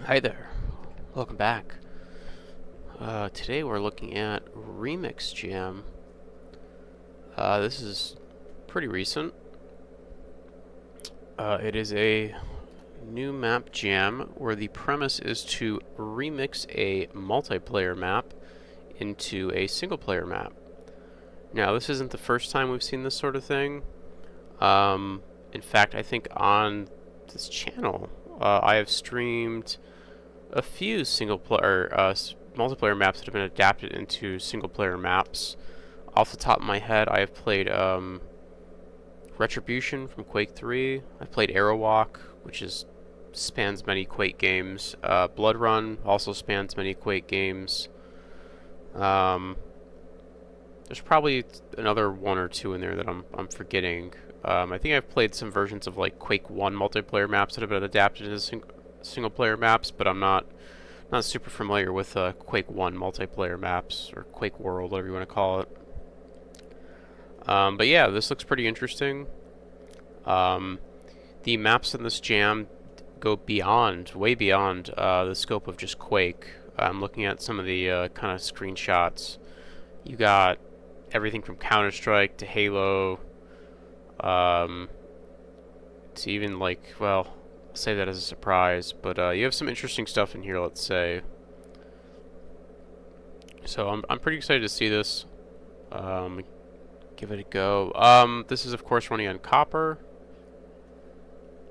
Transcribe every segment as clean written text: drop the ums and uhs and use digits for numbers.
Hi there, welcome back. Today we're looking at Remix Jam. This is pretty recent. It is a new map jam where the premise is to remix a multiplayer map into a single player map. Now, this isn't the first time we've seen this sort of thing. In fact, I think on this channel I have streamed a few multiplayer maps that have been adapted into single-player maps. Off the top of my head, I have played Retribution from Quake 3. I've played Aerowalk, which spans many Quake games. Blood Run also spans many Quake games. There's probably another one or two in there that I'm forgetting. I think I've played some versions of like Quake 1 multiplayer maps that have been adapted into single-player maps, but I'm not super familiar with Quake 1 multiplayer maps, or Quake World, whatever you want to call it. But yeah, this looks pretty interesting. The maps in this jam go way beyond the scope of just Quake. I'm looking at some of the kind of screenshots. You got everything from Counter-Strike to Halo, to even like, well, I'll say that as a surprise, but you have some interesting stuff in here, let's say. So I'm pretty excited to see this. Give it a go. This is of course running on copper,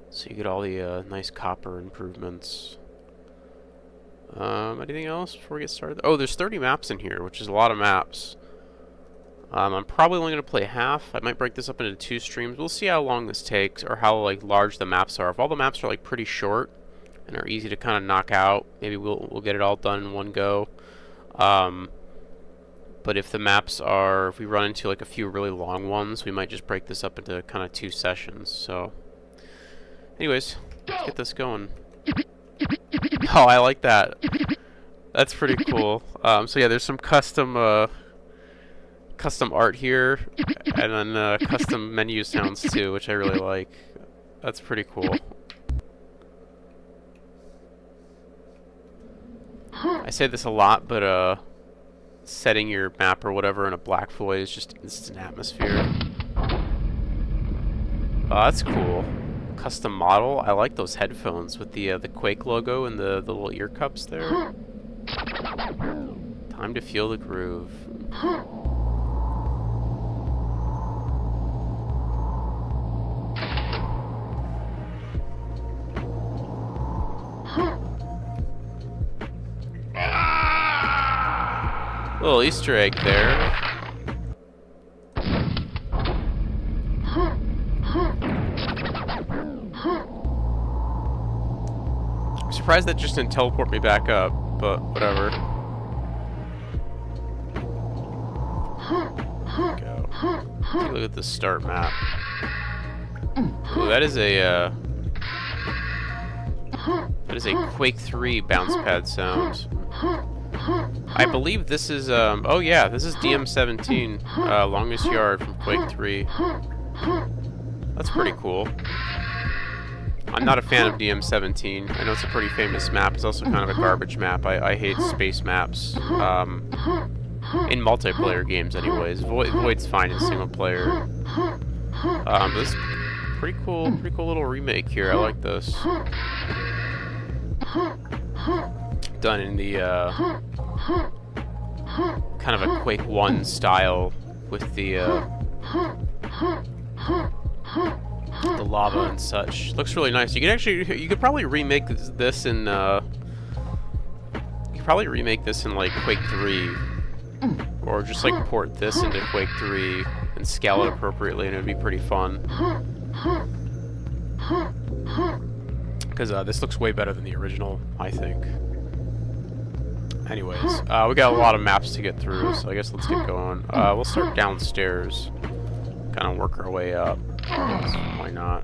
so you get all the nice copper improvements. Anything else before we get started? Oh, there's 30 maps in here, which is a lot of maps. I'm probably only going to play half. I might break this up into 2 streams. We'll see how long this takes, or how like large the maps are. If all the maps are like pretty short and are easy to kind of knock out, maybe we'll get it all done in one go. But if the maps are, if we run into like a few really long ones, we might just break this up into kind of 2 sessions. So, anyways, let's get this going. Oh, I like that. That's pretty cool. So yeah, there's some custom art here, and then custom menu sounds too, which I really like. That's pretty cool. I say this a lot, but setting your map or whatever in a black void is just instant atmosphere. Oh, that's cool. Custom model. I like those headphones with the Quake logo and the little ear cups there. Time to feel the groove. Little Easter egg there. I'm surprised that just didn't teleport me back up, but whatever. Go. Take a look at the start map. Ooh, that is a Quake 3 bounce pad sound. I believe this is, oh yeah, this is DM17, Longest Yard from Quake 3. That's pretty cool. I'm not a fan of DM17. I know it's a pretty famous map. It's also kind of a garbage map. I hate space maps, in multiplayer games anyways. Void's fine in single player. This is pretty cool little remake here. I like this. Done in the kind of a Quake 1 style with the lava and such. Looks really nice. You could probably remake this in like Quake 3, or just like port this into Quake 3 and scale it appropriately, and it would be pretty fun. Because this looks way better than the original, I think. Anyways, we got a lot of maps to get through, so I guess let's get going. We'll start downstairs, kind of work our way up. Why not?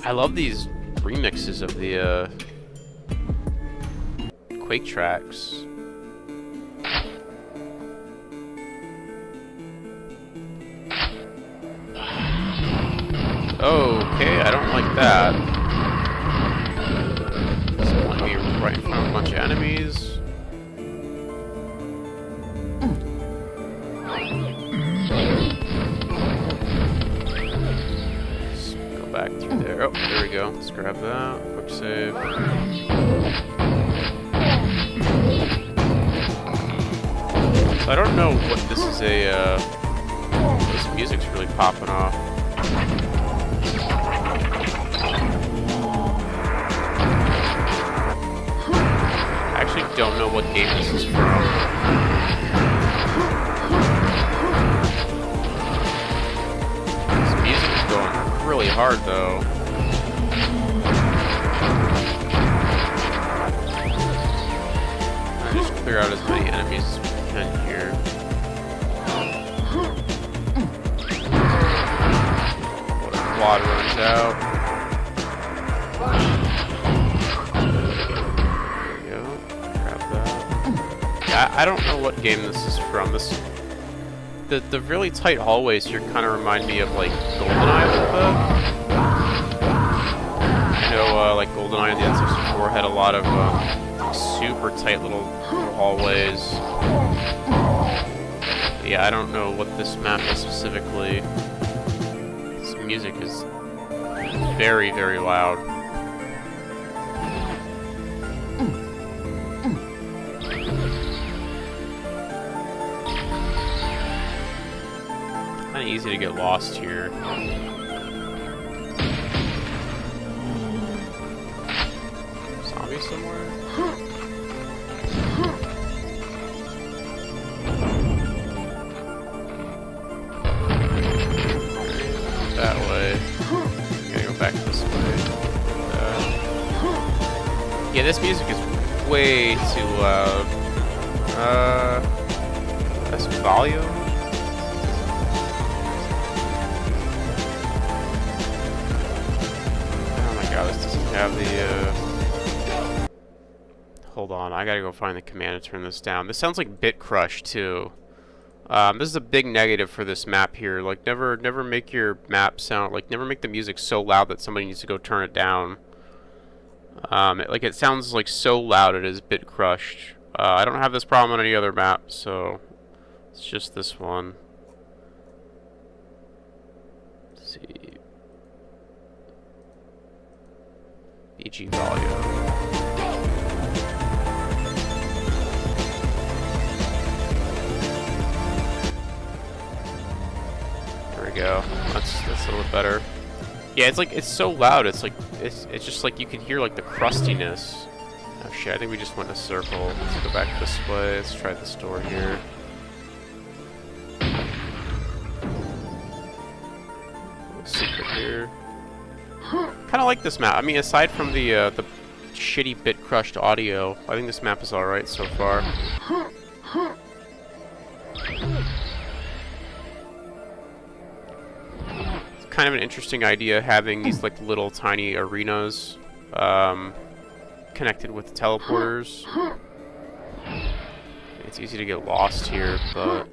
I love these remixes of the Quake tracks. Okay, I don't like that. It's going to be right in front of a bunch of enemies. Let's go back through there. Oh, there we go. Let's grab that. Quick save. So I don't know what this is this music's really popping off. I actually don't know what game this is from. This music is going really hard though. I just clear out as many enemies as we can here. Quad runs out. There we go. Grab that. Yeah, I don't know what game this is from. The really tight hallways here kind of remind me of like GoldenEye a little bit. I know like GoldenEye and the N64 had a lot of super tight little hallways. Yeah, I don't know what this map is specifically. This music is very, very loud. Kind of easy to get lost here. Zombie somewhere? That way. Gotta go back this way. Yeah, this music is way too loud. That's volume. Oh my god, this doesn't have the, Hold on, I gotta go find the command to turn this down. This sounds like Bit Crush, too. This is a big negative for this map here. Like, never make your map sound, like, never make the music so loud that somebody needs to go turn it down. It sounds like so loud it is bit crushed. I don't have this problem on any other map, so it's just this one. Let's see. BG volume. Go. That's a little bit better. Yeah, it's so loud. It's just like you can hear like the crustiness. Oh shit! I think we just went in a circle. Let's go back this way. Let's try this door here. Secret here. Kind of like this map. I mean, aside from the shitty bit crushed audio, I think this map is all right so far. Kind of an interesting idea having these like little tiny arenas connected with teleporters. It's easy to get lost here, but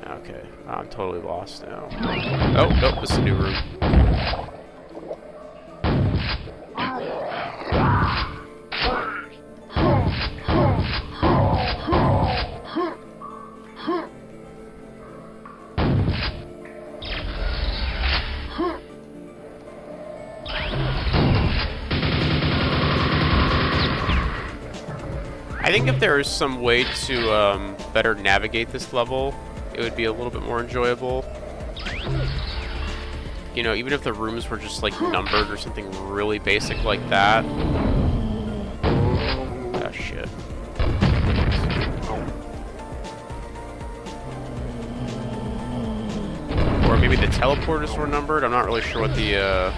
okay, I'm totally lost now. Oh, nope, this is a new room. I think if there is some way to better navigate this level, it would be a little bit more enjoyable. You know, even if the rooms were just like numbered or something really basic like that. Ah, shit. Or maybe the teleporters were numbered. I'm not really sure what the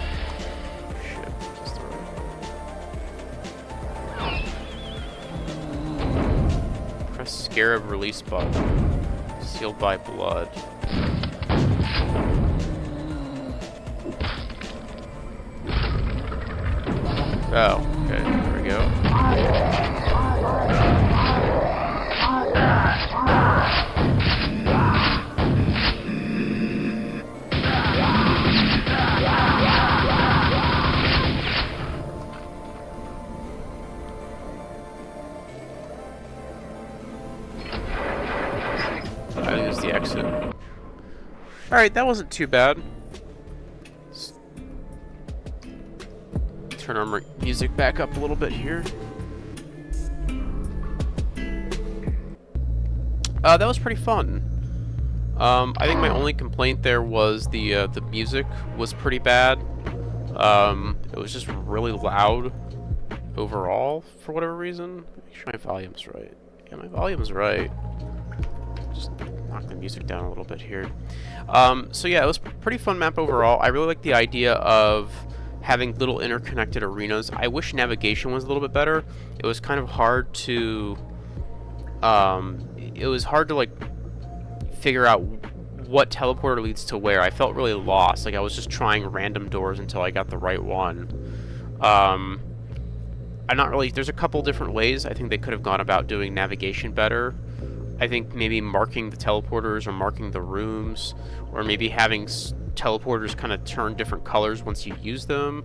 Scarab release button. Sealed by blood. Oh, okay, there we go. Alright, that wasn't too bad. Let's turn our music back up a little bit here. That was pretty fun. I think my only complaint there was the music was pretty bad. It was just really loud overall for whatever reason. Make sure my volume's right. Yeah, my volume's right. Just knock the music down a little bit here. So yeah, it was a pretty fun map overall. I really like the idea of having little interconnected arenas. I wish navigation was a little bit better. It was kind of hard to like figure out what teleporter leads to where. I felt really lost. Like I was just trying random doors until I got the right one. I'm not really... There's a couple different ways I think they could have gone about doing navigation better. I think maybe marking the teleporters or marking the rooms, or maybe having teleporters kind of turn different colors once you use them.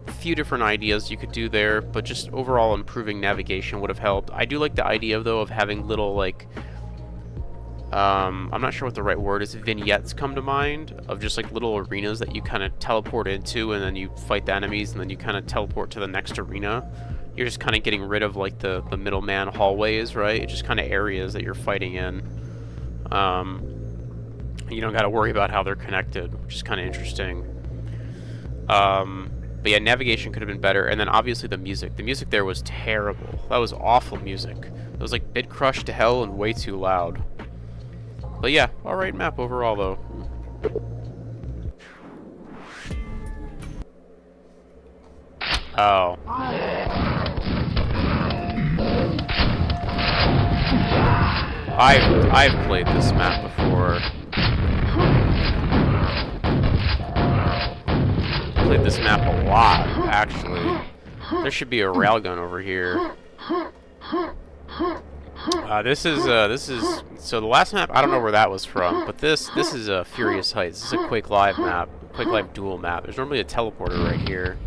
A few different ideas you could do there, but just overall improving navigation would have helped. I do like the idea, though, of having little, like... I'm not sure what the right word is. Vignettes come to mind of just like little arenas that you kind of teleport into, and then you fight the enemies, and then you kind of teleport to the next arena. You're just kind of getting rid of like the middleman hallways, right? It's just kind of areas that you're fighting in. You don't got to worry about how they're connected, which is kind of interesting. But yeah, navigation could have been better, and then obviously the music. The music there was terrible. That was awful music. It was like bit crushed to hell and way too loud. But yeah, alright map overall, though. Oh. I've played this map before. Played this map a lot, actually. There should be a railgun over here. This is so the last map, I don't know where that was from, but this is Furious Heights. This is a Quake Live map, Quake Live dual map. There's normally a teleporter right here.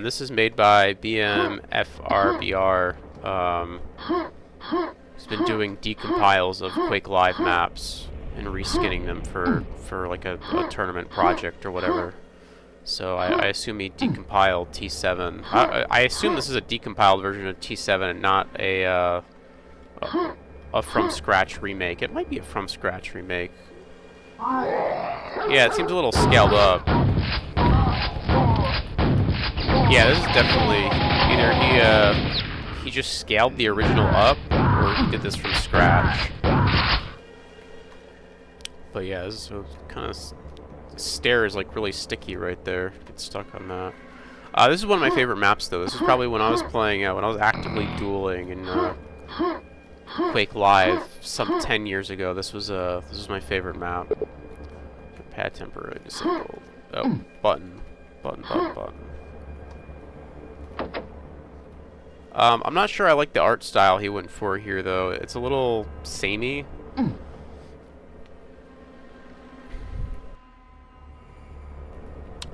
This is made by BMFRBR. He's been doing decompiles of Quake Live maps and reskinning them for like a tournament project or whatever. So I assume he decompiled T7. I assume this is a decompiled version of T7 and not a from-scratch remake. It might be a from-scratch remake. Yeah, it seems a little scaled up. Yeah, this is definitely either he just scaled the original up, or he did this from scratch. But yeah, this is kind of... Stair is like really sticky right there. Get stuck on that. This is one of my favorite maps, though. This is probably when I was playing, when I was actively dueling in Quake Live some 10 years ago. This was my favorite map. Pad temporarily disabled. Oh, button. I'm not sure I like the art style he went for here, though. It's a little samey.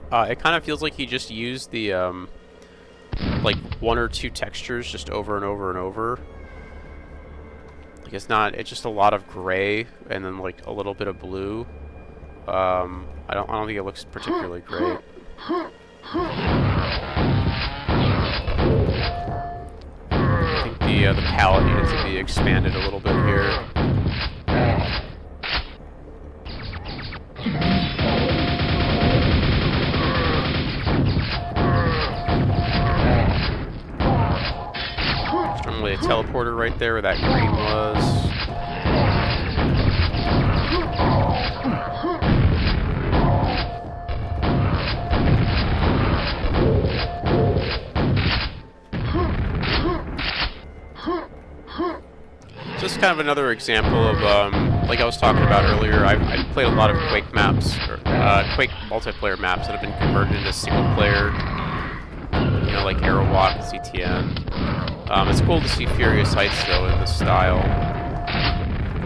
It kind of feels like he just used the, like, one or two textures just over and over and over. Like, it's just a lot of gray and then, like, a little bit of blue. I don't think it looks particularly great. I think the palette needed to be expanded a little bit here. A teleporter right there where that green was. Just kind of another example of, like I was talking about earlier, I've played a lot of Quake maps, or Quake multiplayer maps that have been converted into single player, you know, like Aerowalk and CTN. It's cool to see Furious Heights, though, in this style.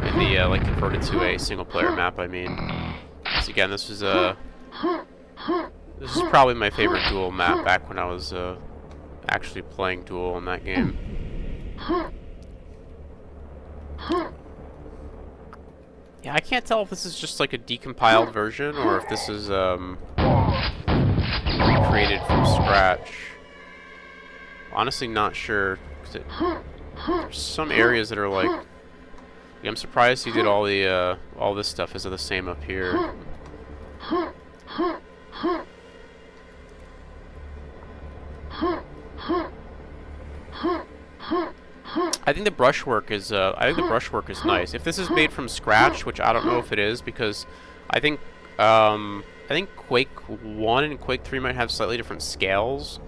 In the, like, converted to a single-player map, I mean. So again, this is probably my favorite duel map back when I was, actually playing duel in that game. Yeah, I can't tell if this is just like a decompiled version or if this is recreated from scratch. Honestly, not sure. 'Cause there's some areas that are like. Yeah, I'm surprised he did all this stuff is the same up here. I think the brushwork is nice. If this is made from scratch, which I don't know if it is, because I think Quake 1 and Quake 3 might have slightly different scales.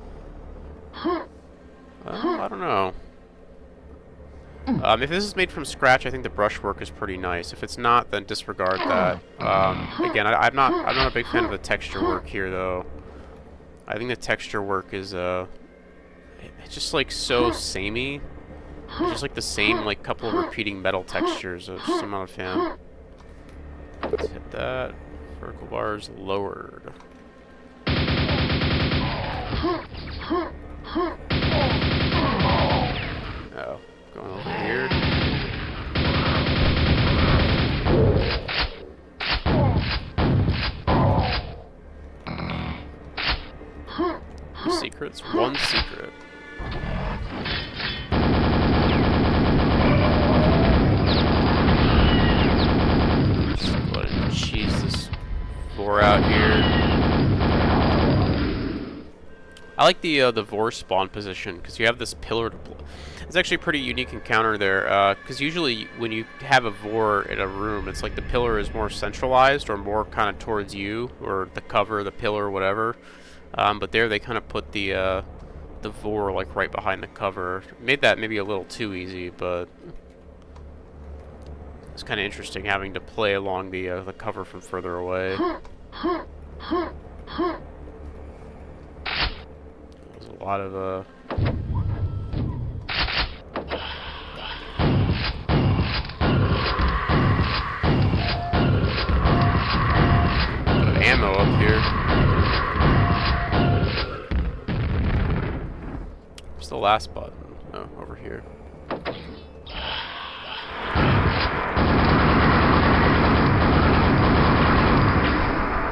I don't know. If this is made from scratch, I think the brushwork is pretty nice. If it's not, then disregard that. Again, I'm not a big fan of the texture work here, though. I think the texture work is it's just like so samey. It's just like the same like couple of repeating metal textures. So just I'm not a fan. Let's hit that. Vertical bars lowered. Oh, going over here. Secrets? One secret. Just go ahead and cheese this Vor out here. I like the Vor spawn position because you have this pillar to blow. It's actually a pretty unique encounter there because usually when you have a Vor in a room, it's like the pillar is more centralized or more kind of towards you or the cover, the pillar, whatever. But there they kind of put the Vor like right behind the cover. Made that maybe a little too easy, but it's kind of interesting having to play along the cover from further away. There's a lot of ammo up here. Where's the last button? Oh, over here.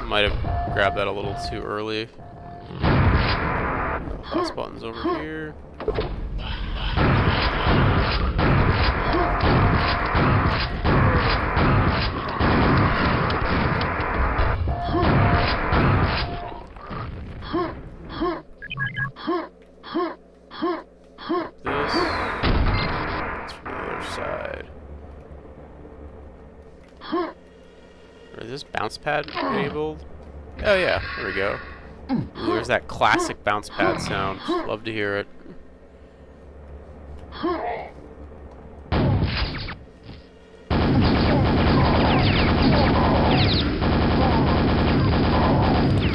Might have grabbed that a little too early. Last button's over here. This. It's from the other side. Is this bounce pad enabled? Oh yeah, there we go. Ooh, there's that classic bounce pad sound. Love to hear it.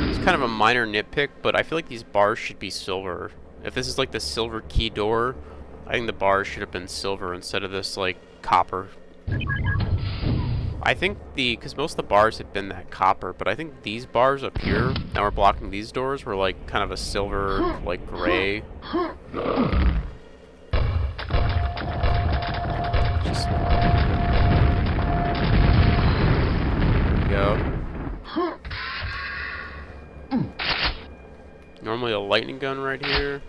It's kind of a minor nitpick, but I feel like these bars should be silver. If this is like the silver key door, I think the bars should have been silver instead of this like copper. I think because most of the bars had been that copper, but I think these bars up here, now we're blocking these doors, were like kind of a silver, like gray. Just there we go. Normally a lightning gun right here.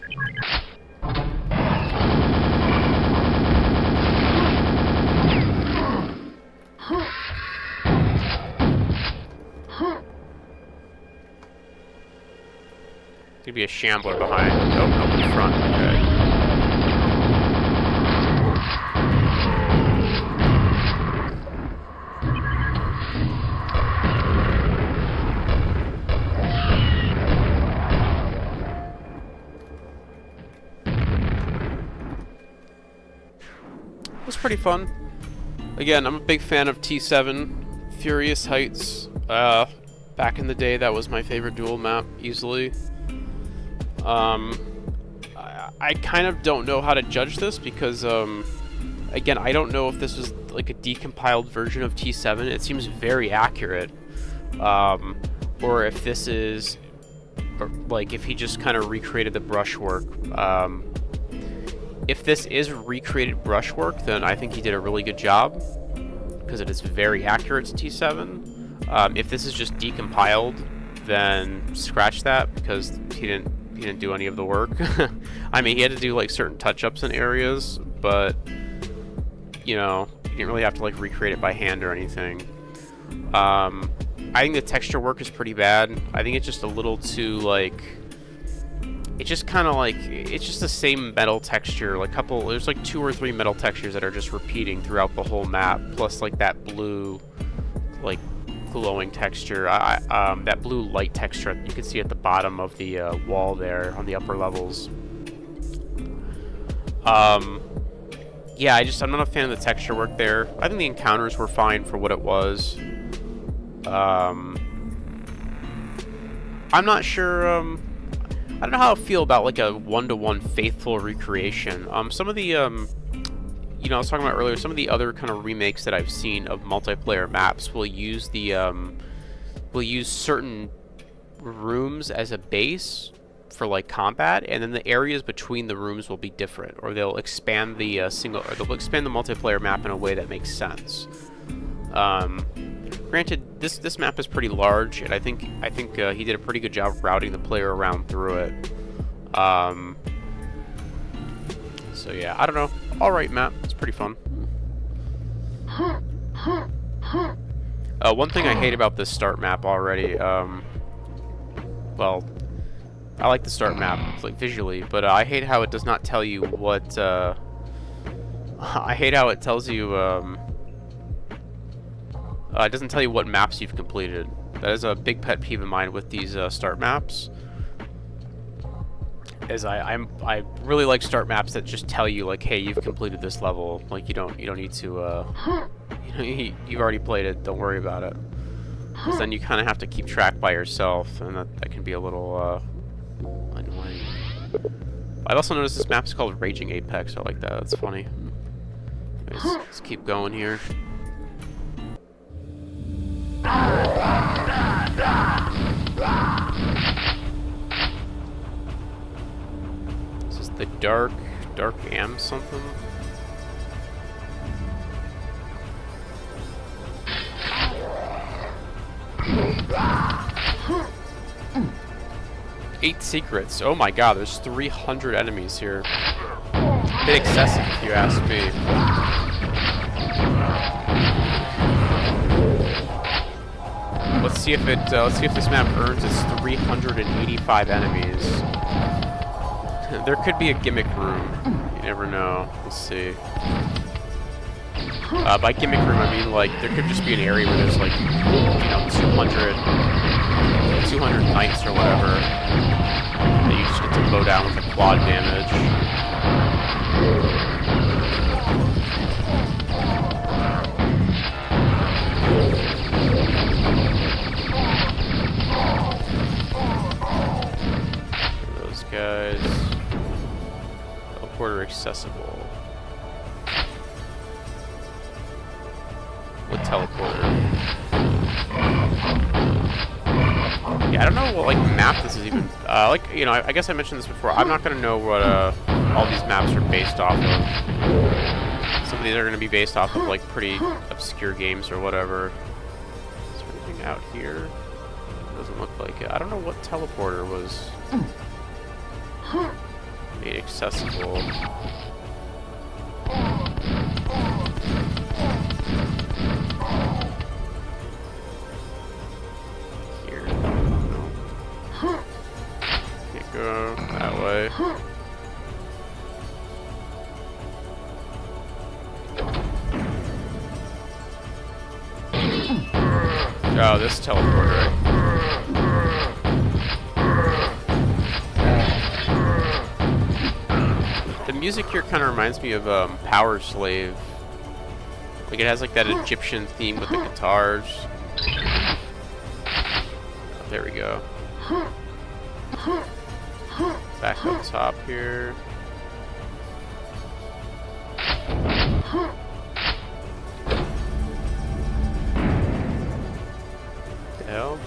Could be a shambler behind. Nope, nope, in front. Okay. It was pretty fun. Again, I'm a big fan of T7, Furious Heights. Back in the day, that was my favorite duel map, easily. I kind of don't know how to judge this because, again, I don't know if this was like a decompiled version of T7. It seems very accurate. Or if this is, or like, if he just kind of recreated the brushwork. If this is recreated brushwork, then I think he did a really good job. because it is very accurate to T7. If this is just decompiled, then scratch that, because he didn't do any of the work. I mean, he had to do like certain touch-ups in areas, but you know, you didn't really have to like recreate it by hand or anything. I think the texture work is pretty bad. I think it's just a little too like, it's just kind of like, it's just the same metal texture, like there's like 2 or 3 metal textures that are just repeating throughout the whole map, plus like that blue like glowing texture, that blue light texture you can see at the bottom of the wall there on the upper levels. Yeah, I'm not a fan of the texture work there. I think the encounters were fine for what it was. I'm not sure, I don't know how I feel about like a one-to-one faithful recreation. Some of the, you know, I was talking about earlier, some of the other kind of remakes that I've seen of multiplayer maps will use certain rooms as a base for like combat, and then the areas between the rooms will be different, or they'll expand the they'll expand the multiplayer map in a way that makes sense. Granted, this map is pretty large, and I think he did a pretty good job routing the player around through it. So yeah, I don't know. All right, map. It's pretty fun. One thing I hate about this start map already. Well, I like the start map like visually, but I hate how it does not tell you what. I hate how it tells you. It doesn't tell you what maps you've completed. That is a big pet peeve of mine with these start maps. Is I really like start maps that just tell you like, hey, you've completed this level. Like you don't need to. You've already played it. Don't worry about it. Because then you kind of have to keep track by yourself, and that can be a little annoying. I've also noticed this map is called Raging Apex. I like that. That's funny. Anyways, let's keep going here. This is the dark am something. Eight secrets. Oh my god, there's 300 enemies here. A bit excessive if you ask me. Let's see if this map earns its 385 enemies. There could be a gimmick room. You never know. Let's see. By gimmick room, I mean like there could just be an area where there's like, you know, 200 knights or whatever that you just get to mow down with the quad damage. Those guys. Teleporter accessible. With teleporter. Yeah, I don't know what like map this is even. Like, you know, I guess I mentioned this before. I'm not gonna know what all these maps are based off of. Some of these are gonna be based off of like pretty obscure games or whatever. Is there anything out here? Doesn't look like it. I don't know what teleporter was made accessible. Go that way. Oh, this teleporter. The music here kind of reminds me of Power Slave. Like it has like that Egyptian theme with the guitars. Oh, there we go. Back up top here. The hell?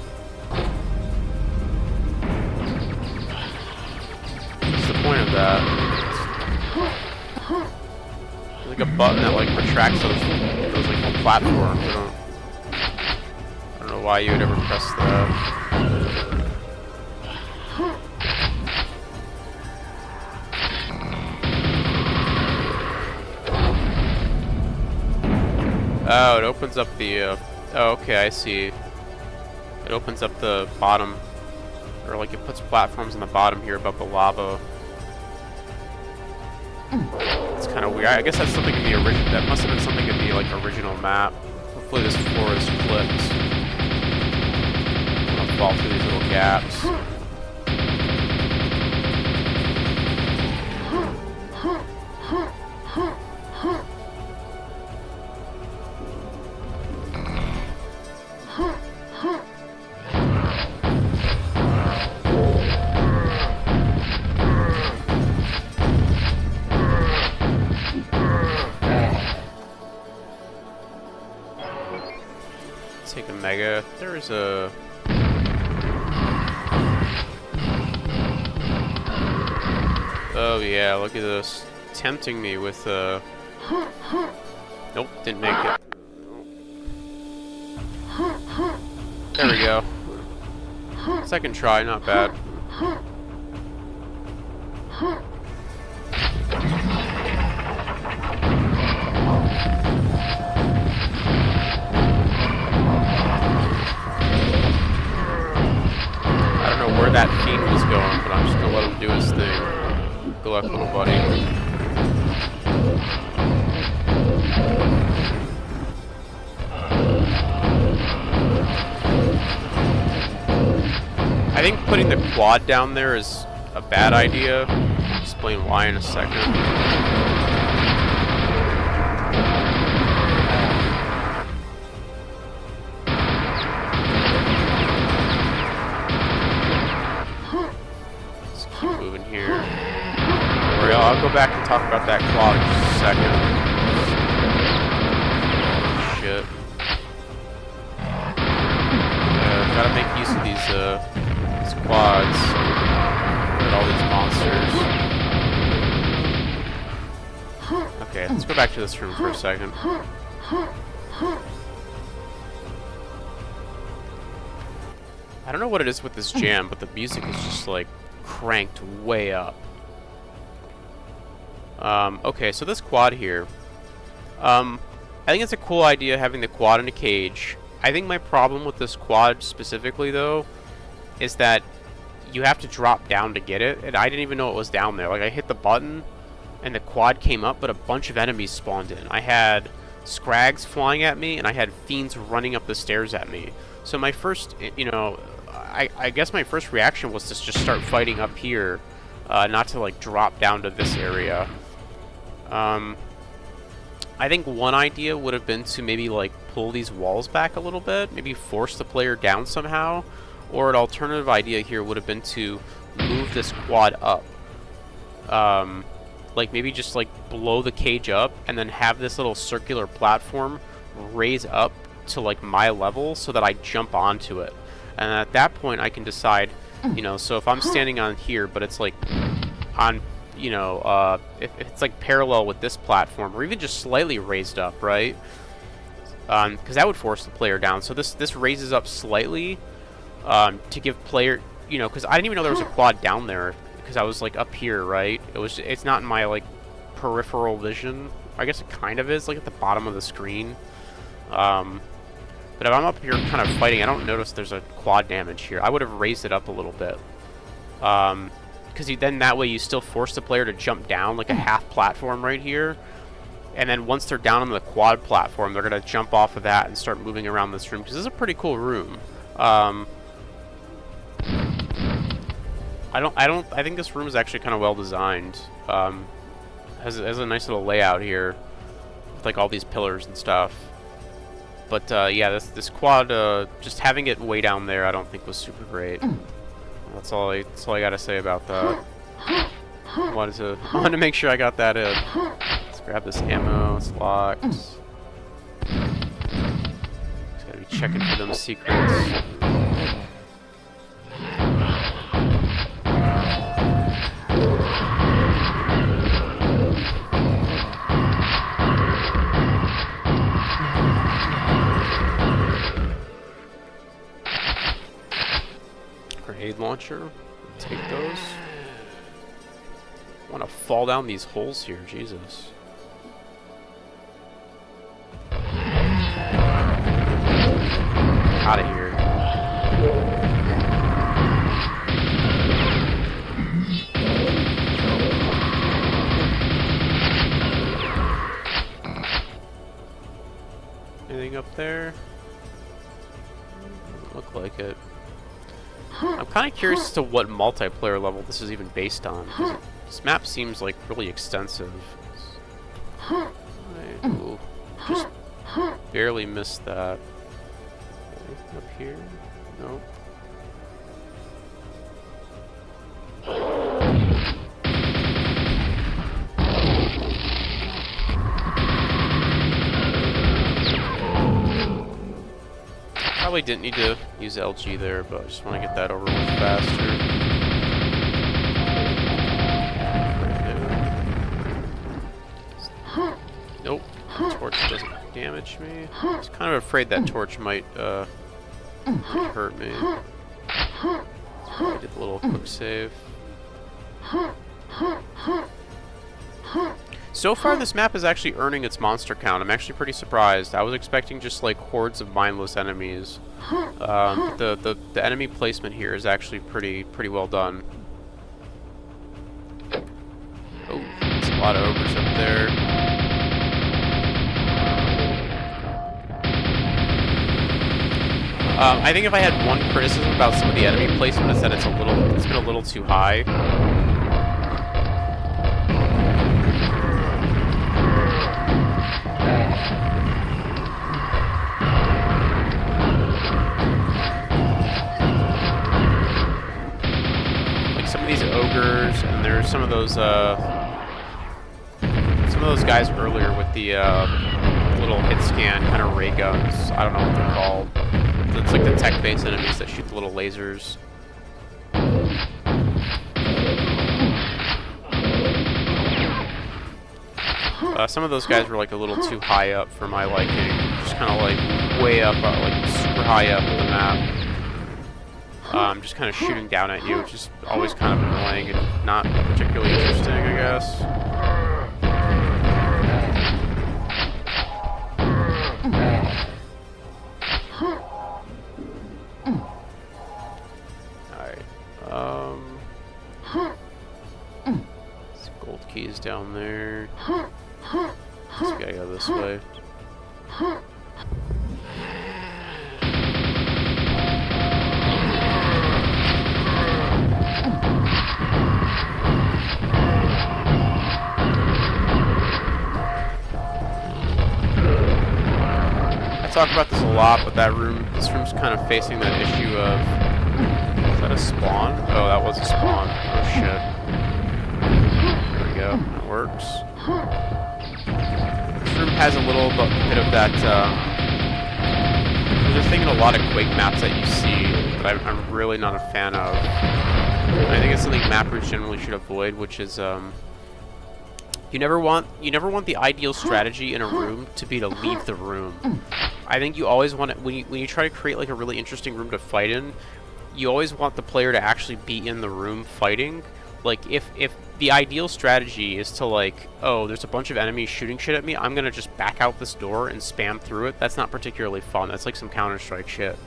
What's the point of that? like a button that like retracts those like platforms. I don't know why you would ever press that. Oh, it opens up the. Oh, okay, I see. It opens up the bottom, or like it puts platforms in the bottom here above the lava. It's kind of weird. I guess that's something in the original. That must have been something in the like original map. Hopefully this floor is flipped. I'll fall through these little gaps. Take a mega. There's a. Oh yeah, look at this. Tempting me with Nope, didn't make it. There we go. Second try, not bad. Where that fiend was going, but I'm just gonna let him do his thing. Good luck, little buddy. I think putting the quad down there is a bad idea. I'll explain why in a second. I'll go back and talk about that quad in just a second. Shit. Gotta make use of these quads. Get all these monsters. Okay, let's go back to this room for a second. I don't know what it is with this jam, but the music is just like cranked way up. Okay, so this quad here, I think it's a cool idea having the quad in a cage. I think my problem with this quad specifically, though, is that you have to drop down to get it, and I didn't even know it was down there. Like, I hit the button, and the quad came up, but a bunch of enemies spawned in. I had scrags flying at me, and I had fiends running up the stairs at me. So my first, you know, I guess my first reaction was to just start fighting up here, not to, like, drop down to this area. I think one idea would have been to maybe like pull these walls back a little bit, maybe force the player down somehow, or an alternative idea here would have been to move this quad up. Like maybe just like blow the cage up and then have this little circular platform raise up to like my level so that I jump onto it. And at that point I can decide, you know, so if I'm standing on here but it's like on, you know, if it's like parallel with this platform, or even just slightly raised up, right? Because that would force the player down. So this raises up slightly to give player, you know, because I didn't even know there was a quad down there because I was like up here, right? It's not in my like peripheral vision. I guess it kind of is, like at the bottom of the screen. But if I'm up here kind of fighting, I don't notice there's a quad damage here. I would have raised it up a little bit. Because then that way you still force the player to jump down like a half platform right here, and then once they're down on the quad platform, they're gonna jump off of that and start moving around this room, because this is a pretty cool room. I think this room is actually kind of well designed. Has a nice little layout here with like all these pillars and stuff. But yeah, this quad, just having it way down there, I don't think was super great. That's all I gotta say about that. Wanted to make sure I got that in. Let's grab this ammo. It's locked. Just gotta be checking for them secrets. launcher. Take those. I want to fall down these holes here, Jesus. Out of here. Anything up there? Doesn't look like it. I'm kind of curious as to what multiplayer level this is even based on. This map seems like really extensive. Ooh, just barely missed that. Up here? Nope. Probably didn't need to use LG there, but I just want to get that over with faster. Nope, the torch doesn't damage me. I was kind of afraid that torch might hurt me. So I did a little quick save. So far, this map is actually earning its monster count. I'm actually pretty surprised. I was expecting just like hordes of mindless enemies. But the enemy placement here is actually pretty well done. Oh, there's a lot of ogres up there. I think if I had one criticism about some of the enemy placement is that it's been a little too high. Like some of these ogres, and there's some of those guys earlier with the little hit scan kind of ray guns. I don't know what they're called. It's like the tech-based enemies that shoot the little lasers. Some of those guys were like a little too high up for my liking. Just kind of like way up, like super high up the map. Just kind of shooting down at you, which is always kind of annoying and not particularly interesting, I guess. Gold keys down there. Just gotta go this way. I talk about this a lot, but this room's kind of facing that issue of... Is that a spawn? Oh, that was a spawn. Oh shit. There we go. That works. This room has a little bit of that, there's a thing in a lot of Quake maps that you see that I'm really not a fan of. And I think it's something mappers generally should avoid, which is, you never want the ideal strategy in a room to be to leave the room. I think you always want it, when you try to create like a really interesting room to fight in, you always want the player to actually be in the room fighting. Like, if the ideal strategy is to, like, oh, there's a bunch of enemies shooting shit at me, I'm gonna just back out this door and spam through it, that's not particularly fun. That's like some Counter-Strike shit.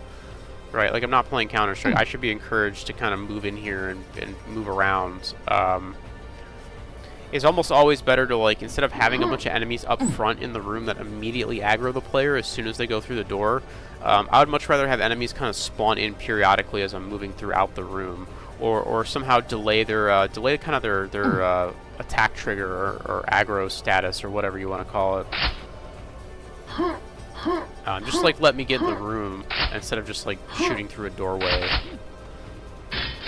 Right? Like, I'm not playing Counter-Strike. I should be encouraged to kind of move in here and move around. It's almost always better to, like, instead of having a bunch of enemies up front in the room that immediately aggro the player as soon as they go through the door, I would much rather have enemies kind of spawn in periodically as I'm moving throughout the room. Or somehow delay their attack trigger or aggro status or whatever you want to call it. Just like let me get in the room instead of just like shooting through a doorway.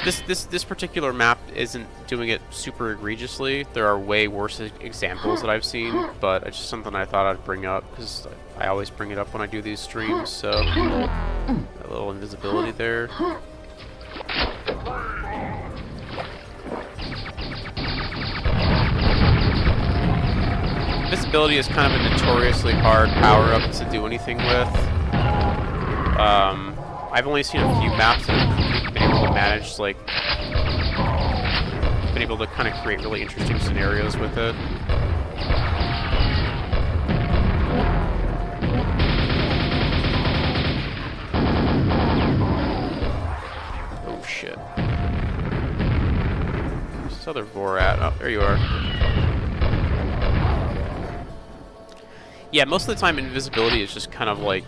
This particular map isn't doing it super egregiously. There are way worse examples that I've seen, but it's just something I thought I'd bring up because I always bring it up when I do these streams. So a little invisibility there. Invisibility is kind of a notoriously hard power-up to do anything with. I've only seen a few maps that have been able to manage like able to kind of create really interesting scenarios with it. Oh shit. Where's this other Vor at? Oh, there you are. Yeah, most of the time invisibility is just kind of like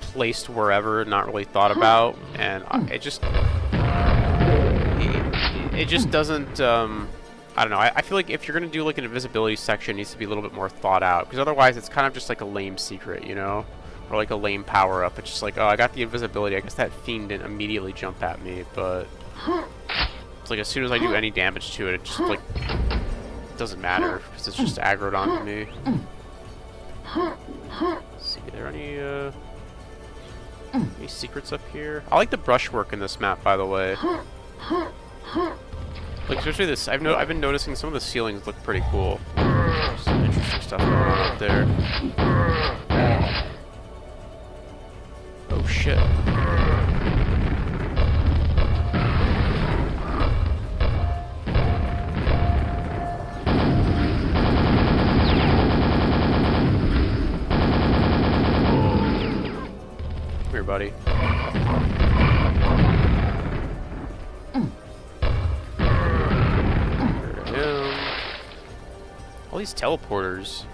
placed wherever, not really thought about, and it just doesn't. I don't know. I feel like if you're gonna do like an invisibility section, it needs to be a little bit more thought out, because otherwise it's kind of just like a lame secret, you know, or like a lame power up. It's just like, oh, I got the invisibility. I guess that fiend didn't immediately jump at me, but it's like as soon as I do any damage to it, it just like doesn't matter because it's just aggroed onto me. Let's see, are there any secrets up here? I like the brushwork in this map, by the way. Like, especially this, I've been noticing some of the ceilings look pretty cool. Some interesting stuff going on up there. Oh shit. Buddy. All these teleporters.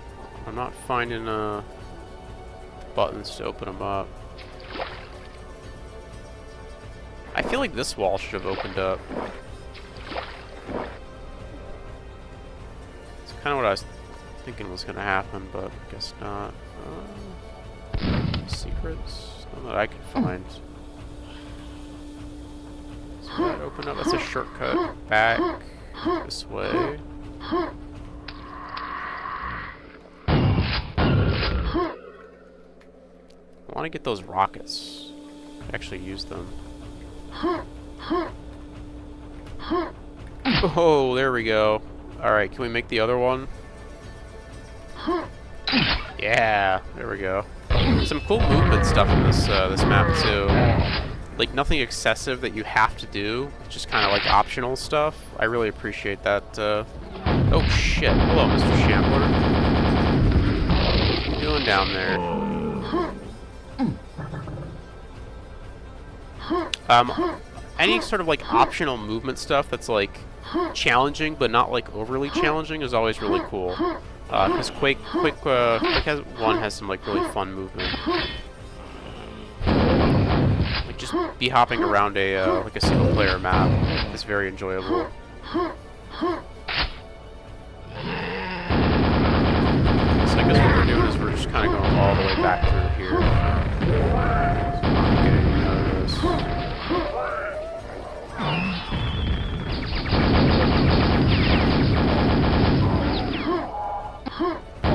I'm not finding buttons to open them up. I feel like this wall should have opened up. It's kind of what I was thinking was going to happen, but I guess not. Secrets? None that I can find. So that open up. That's a shortcut back this way. I want to get those rockets. Actually use them. Oh, there we go. Alright, can we make the other one? Yeah, there we go. Some cool movement stuff in this this map too. Like nothing excessive that you have to do. It's just kind of like optional stuff. I really appreciate that. Oh shit! Hello, Mr. Shambler. What are you doing down there? Any sort of like optional movement stuff that's like challenging but not like overly challenging is always really cool. Because Quake has some like really fun movement. Like just be hopping around a like a single player map is very enjoyable. So I guess what we're doing is we're just kind of going all the way back through here. So I'm not getting out of this.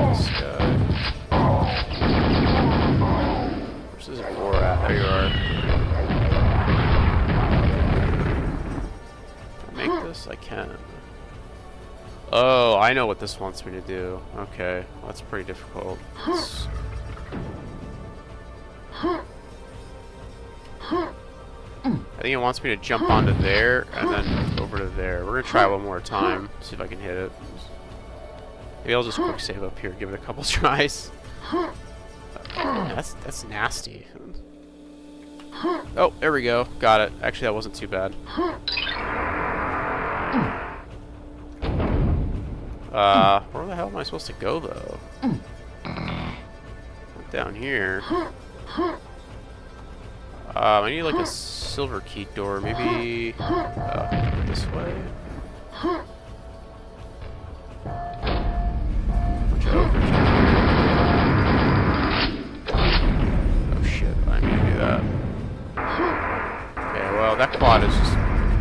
This guy. Where's this Vor at? There you are. Can I make this? I can. Oh, I know what this wants me to do. Okay, well, that's pretty difficult. I think it wants me to jump onto there and then over to there. We're gonna try one more time, see if I can hit it. Maybe I'll just quick save up here, give it a couple tries. That's nasty. Oh, there we go. Got it. Actually, that wasn't too bad. Where the hell am I supposed to go, though? Down here. I need like a silver key door. Maybe this way. Oh shit! I need to do that. Okay, well that quad is just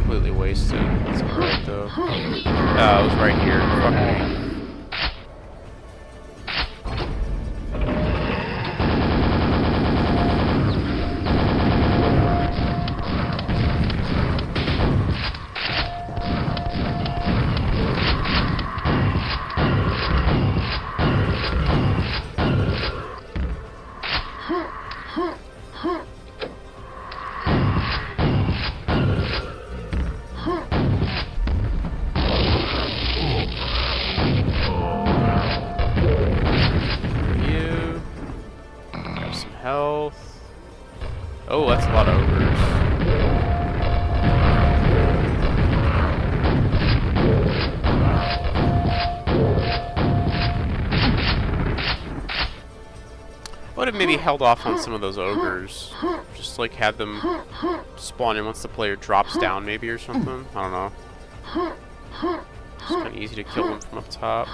completely wasted. That's alright though. It was right here. Fuck me. Oh, that's a lot of ogres. I would have maybe held off on some of those ogres. Just like had them spawn in once the player drops down maybe or something. I don't know. It's kind of easy to kill them from up top.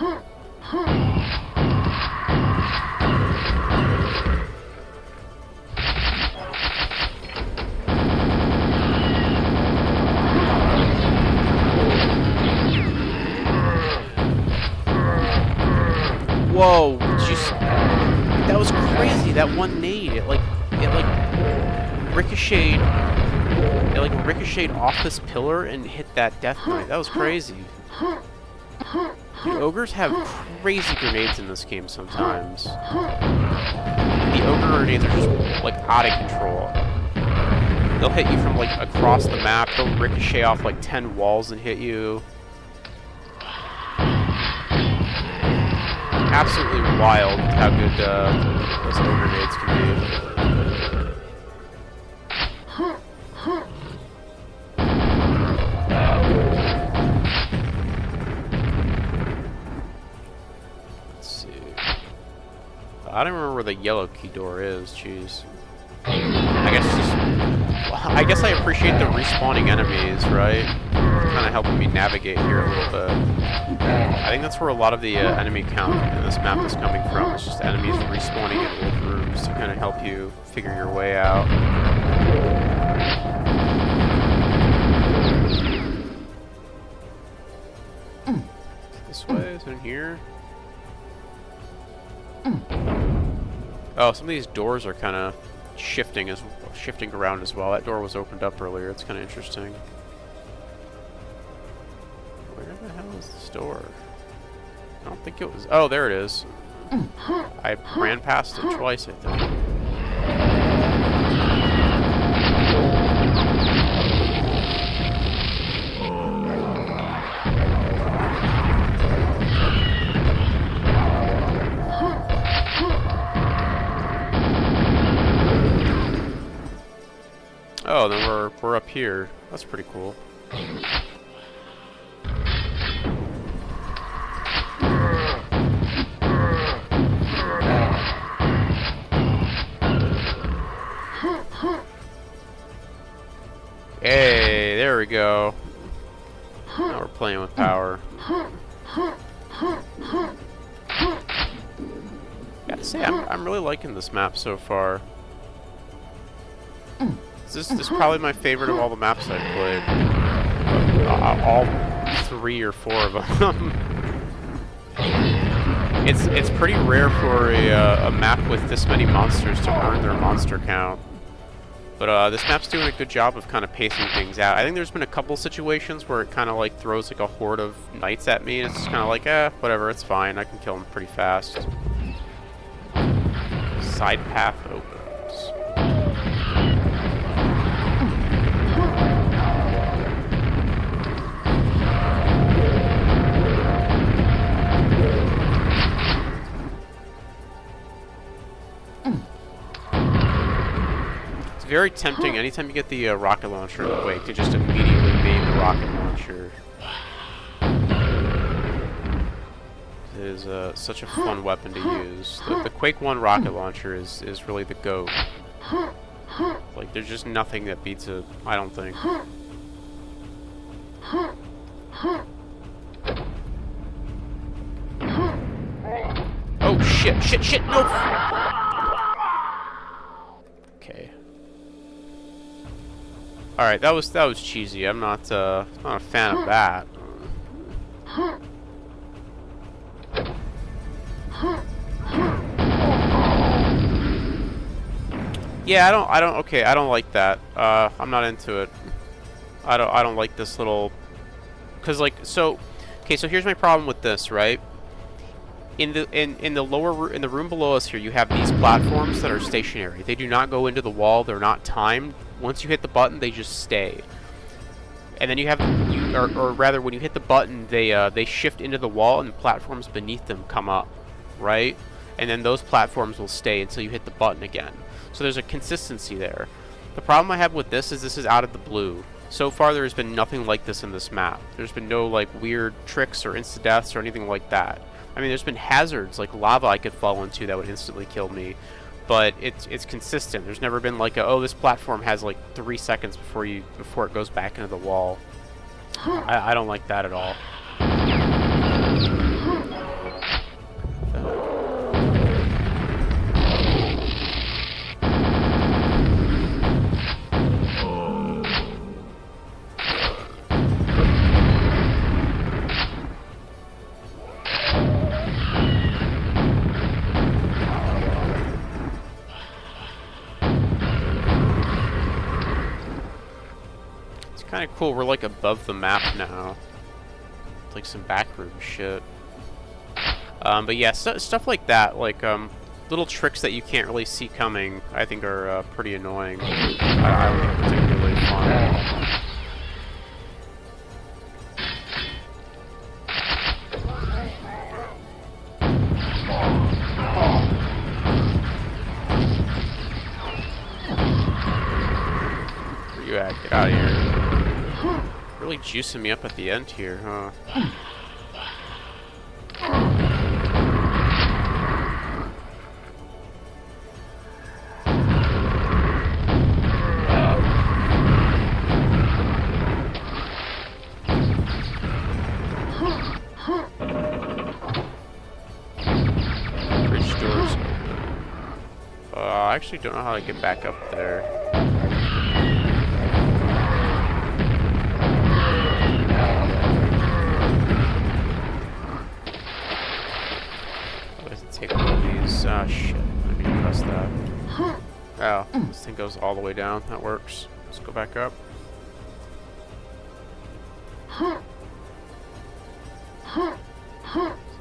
Whoa, did you that was crazy, that one nade, it ricocheted, off this pillar and hit that death knight. That was crazy. The ogres have crazy grenades in this game sometimes. The ogre grenades are just, like, out of control. They'll hit you from, like, across the map, they'll ricochet off, like, 10 walls and hit you. Absolutely wild how good those ogre grenades can be. Let's see. I don't remember where the yellow key door is. Jeez. I guess I appreciate the respawning enemies, right? Kind of helping me navigate here a little bit. I think that's where a lot of the enemy count in this map is coming from. It's just enemies respawning in old rooms to kind of help you figure your way out. This way? Is it in here? Oh, some of these doors are kind of shifting around as well. That door was opened up earlier. It's kind of interesting. Where the hell is this door? I don't think it was... Oh, there it is. I ran past it twice, I think. Oh, then we're up here. That's pretty cool. Hey, there we go. Now we're playing with power. Gotta say, I'm really liking this map so far. This is probably my favorite of all the maps I've played. All 3 or 4 of them. It's pretty rare for a map with this many monsters to earn their monster count. But this map's doing a good job of kind of pacing things out. I think there's been a couple situations where it kind of like throws like a horde of knights at me, and it's just kind of like, whatever, it's fine. I can kill them pretty fast. Side path opens. It's very tempting anytime you get the rocket launcher in Quake to just immediately main the rocket launcher. It is such a fun weapon to use. The Quake 1 rocket launcher is really the GOAT. Like, there's just nothing that beats it, I don't think. Oh shit, no! Okay. Alright, that was cheesy. I'm not a fan of that. Yeah, I don't like that. I'm not into it. I don't like this little, cause like, so here's my problem with this, right? In the room below us here, you have these platforms that are stationary. They do not go into the wall. They're not timed. Once you hit the button, they just stay. And then you have, or rather, when you hit the button, they shift into the wall, and the platforms beneath them come up, right? And then those platforms will stay until you hit the button again. So there's a consistency there. The problem I have with this is out of the blue. So far, there has been nothing like this in this map. There's been no, like, weird tricks or insta-deaths or anything like that. I mean, there's been hazards, like lava I could fall into that would instantly kill me. But it's consistent. There's never been like a, oh, this platform has like 3 seconds before it goes back into the wall. I don't like that at all. Kind of cool. We're like above the map now. It's like some backroom shit. But yeah, stuff like that, like little tricks that you can't really see coming, I think are pretty annoying. I don't think particularly fun. Where you at? Get out of here. Really juicing me up at the end here, huh? Bridge doors open. I actually don't know how to get back up there. Take one of these. Ah, shit. I need to press that. Oh, this thing goes all the way down. That works. Let's go back up.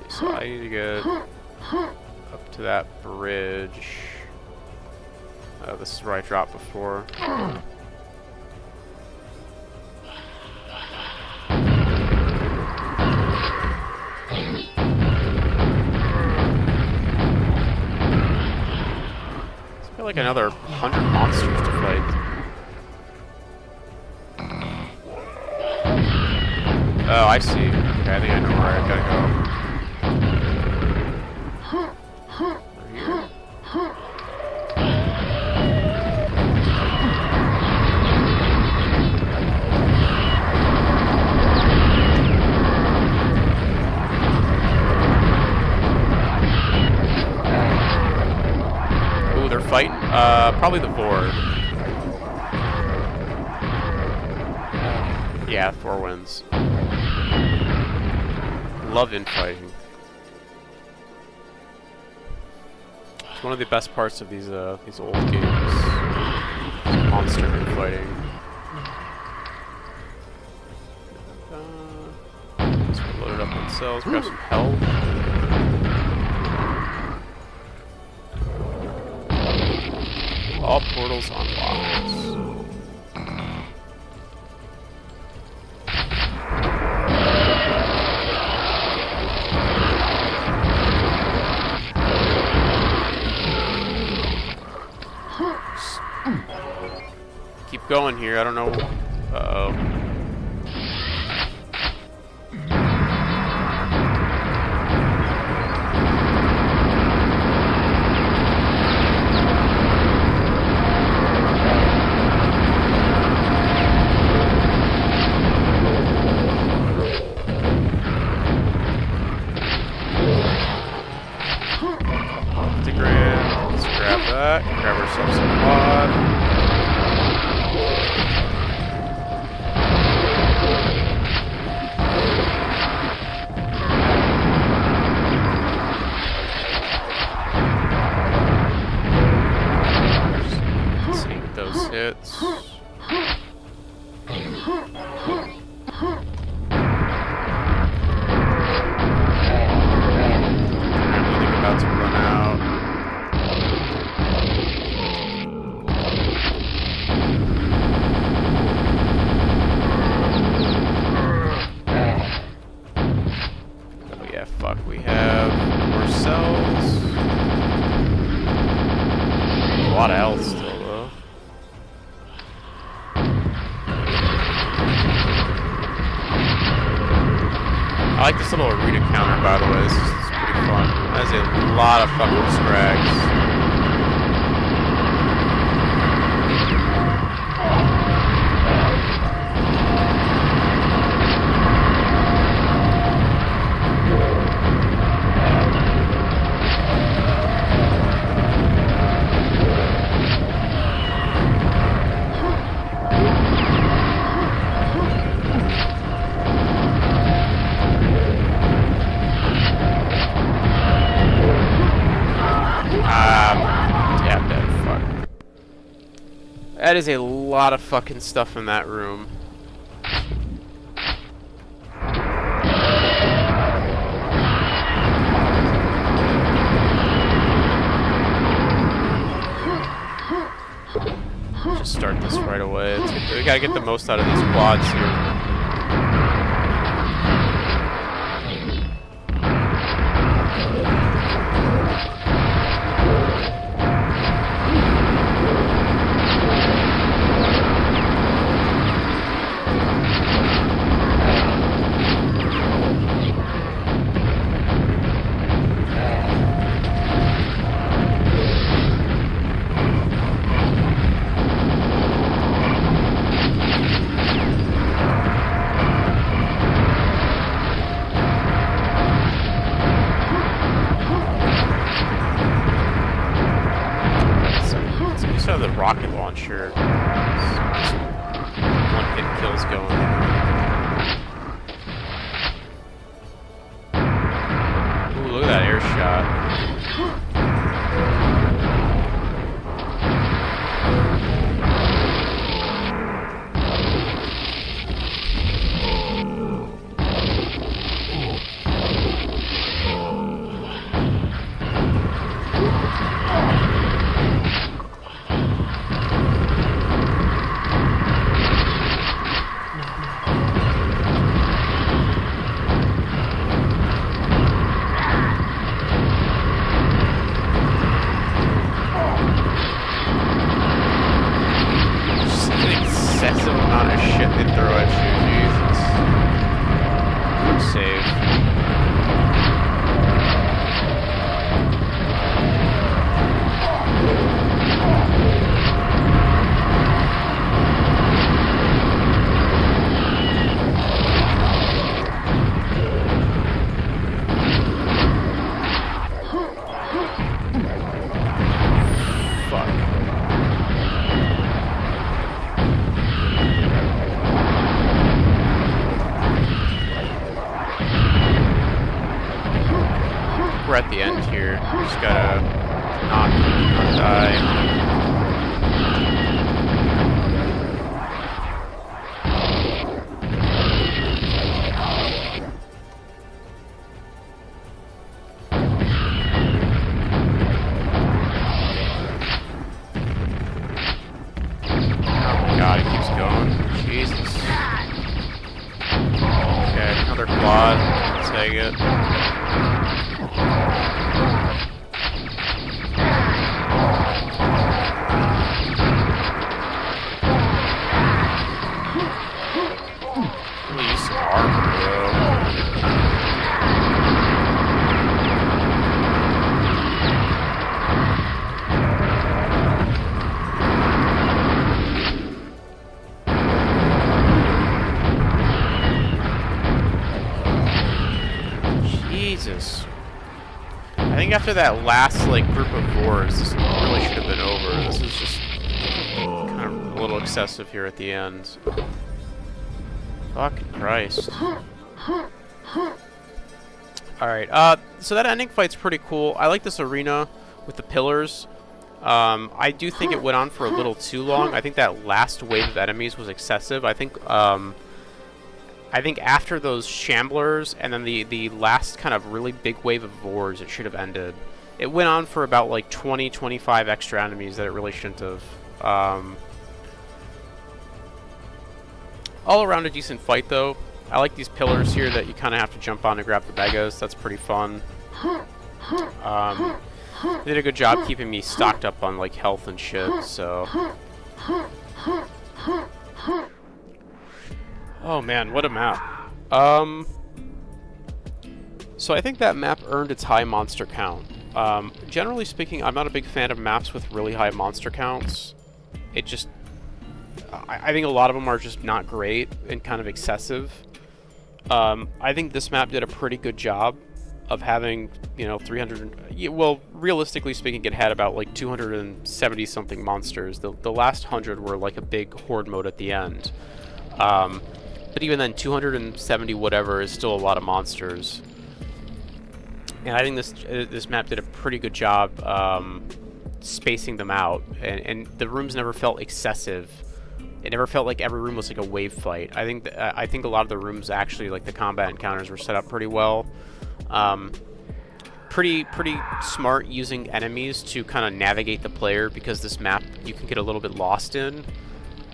So I need to get up to that bridge. Oh, this is where I dropped before. Like another 100 monsters to fight. Oh, I see. Okay, I think I know where I gotta go. Over here. They're fighting? Probably the board. Yeah, 4 wins. Love infighting. It's one of the best parts of these old games. Monster infighting. Let's load it up on cells, grab some health. All portals unlocked. Keep going here. I don't know. Uh-oh. Let's grab that. Grab ourselves some quad. Take those hits. About to run out. Oh yeah, fuck. We have more cells. A lot of health still, though. encounter, by the way. This is pretty fun. That is a lot of fucking scrags. That is a lot of fucking stuff in that room. Just start this right away. We gotta get the most out of these quads here. The rocket launcher. One hit kills going. Ooh, look at that air shot. Excessive amount of shit they throw at you, Jesus. Save. We're at the end here. We just gotta not die. Oh my god, it keeps going. Jesus. Okay, another quad. Let's take it. Really use some armor, though. Jesus. I think after that last, like, group of wars, this really should have been over. This is just kind of a little excessive here at the end. Fucking Christ. Alright, so that ending fight's pretty cool. I like this arena with the pillars. I do think it went on for a little too long. I think that last wave of enemies was excessive. I think after those shamblers and then the last kind of really big wave of wars, it should have ended. It went on for about like 20-25 extra enemies that it really shouldn't have. All around a decent fight though. I like these pillars here that you kind of have to jump on to grab the megas. That's pretty fun. They did a good job keeping me stocked up on like health and shit, so. Oh man, what a map. So I think that map earned its high monster count. Generally speaking, I'm not a big fan of maps with really high monster counts. It just... I think a lot of them are just not great and kind of excessive. I think this map did a pretty good job of having, you know, 300... Well, realistically speaking, it had about, like, 270-something monsters. The last 100 were, like, a big horde mode at the end. But even then, 270 whatever is still a lot of monsters. And I think this map did a pretty good job spacing them out. And the rooms never felt excessive. It never felt like every room was like a wave fight. I think a lot of the rooms actually, like the combat encounters, were set up pretty well. Pretty smart using enemies to kind of navigate the player, because this map you can get a little bit lost in.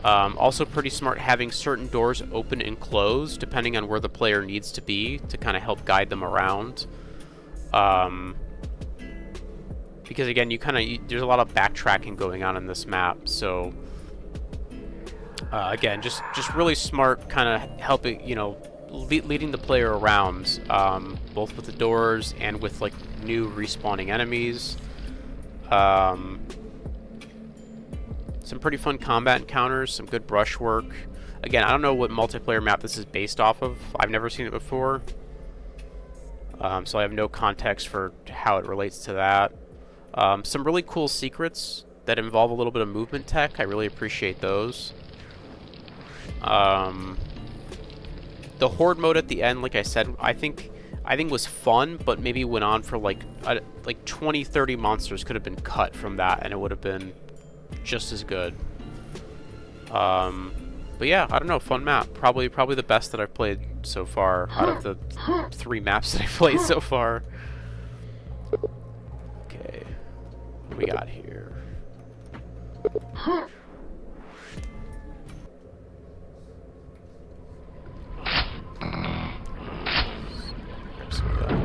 Also pretty smart having certain doors open and close depending on where the player needs to be to kind of help guide them around. Because again, there's a lot of backtracking going on in this map, so again, just really smart, kind of helping, you know, leading the player around, both with the doors and with like new respawning enemies. Some pretty fun combat encounters, some good brushwork. Again, I don't know what multiplayer map this is based off of. I've never seen it before. So I have no context for how it relates to that. Some really cool secrets that involve a little bit of movement tech. I really appreciate those. The horde mode at the end, like I said, I think was fun, but maybe went on for like 20-30 monsters could have been cut from that, and it would have been just as good. But yeah, I don't know, fun map. Probably the best that I've played so far out of the 3 maps that I've played so far. Okay, what do we got here? Grab some of that.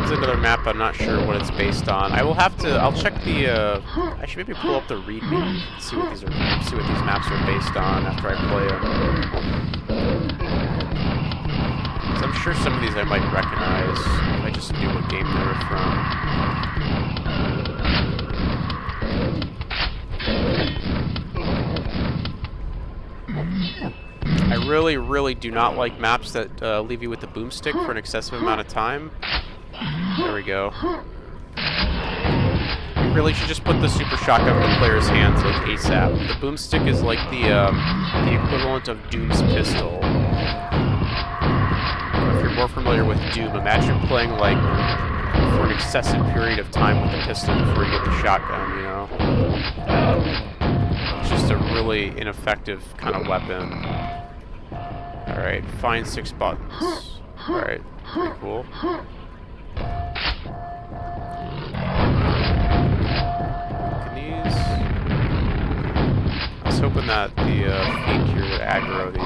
This is another map I'm not sure what it's based on. I'll check the, I should maybe pull up the readme and see what these maps are based on after I play them. So I'm sure some of these I might recognize if I just knew what game they were from. I really do not like maps that leave you with the boomstick for an excessive amount of time. There we go. You really should just put the super shotgun in the player's hands like ASAP. The boomstick is like the equivalent of Doom's pistol. If you're more familiar with Doom, imagine playing like for an excessive period of time with the pistol before you get the shotgun, you know? It's just a really ineffective kind of weapon. Alright, find 6 buttons. Alright, pretty cool. I was hoping that the feed here would aggro the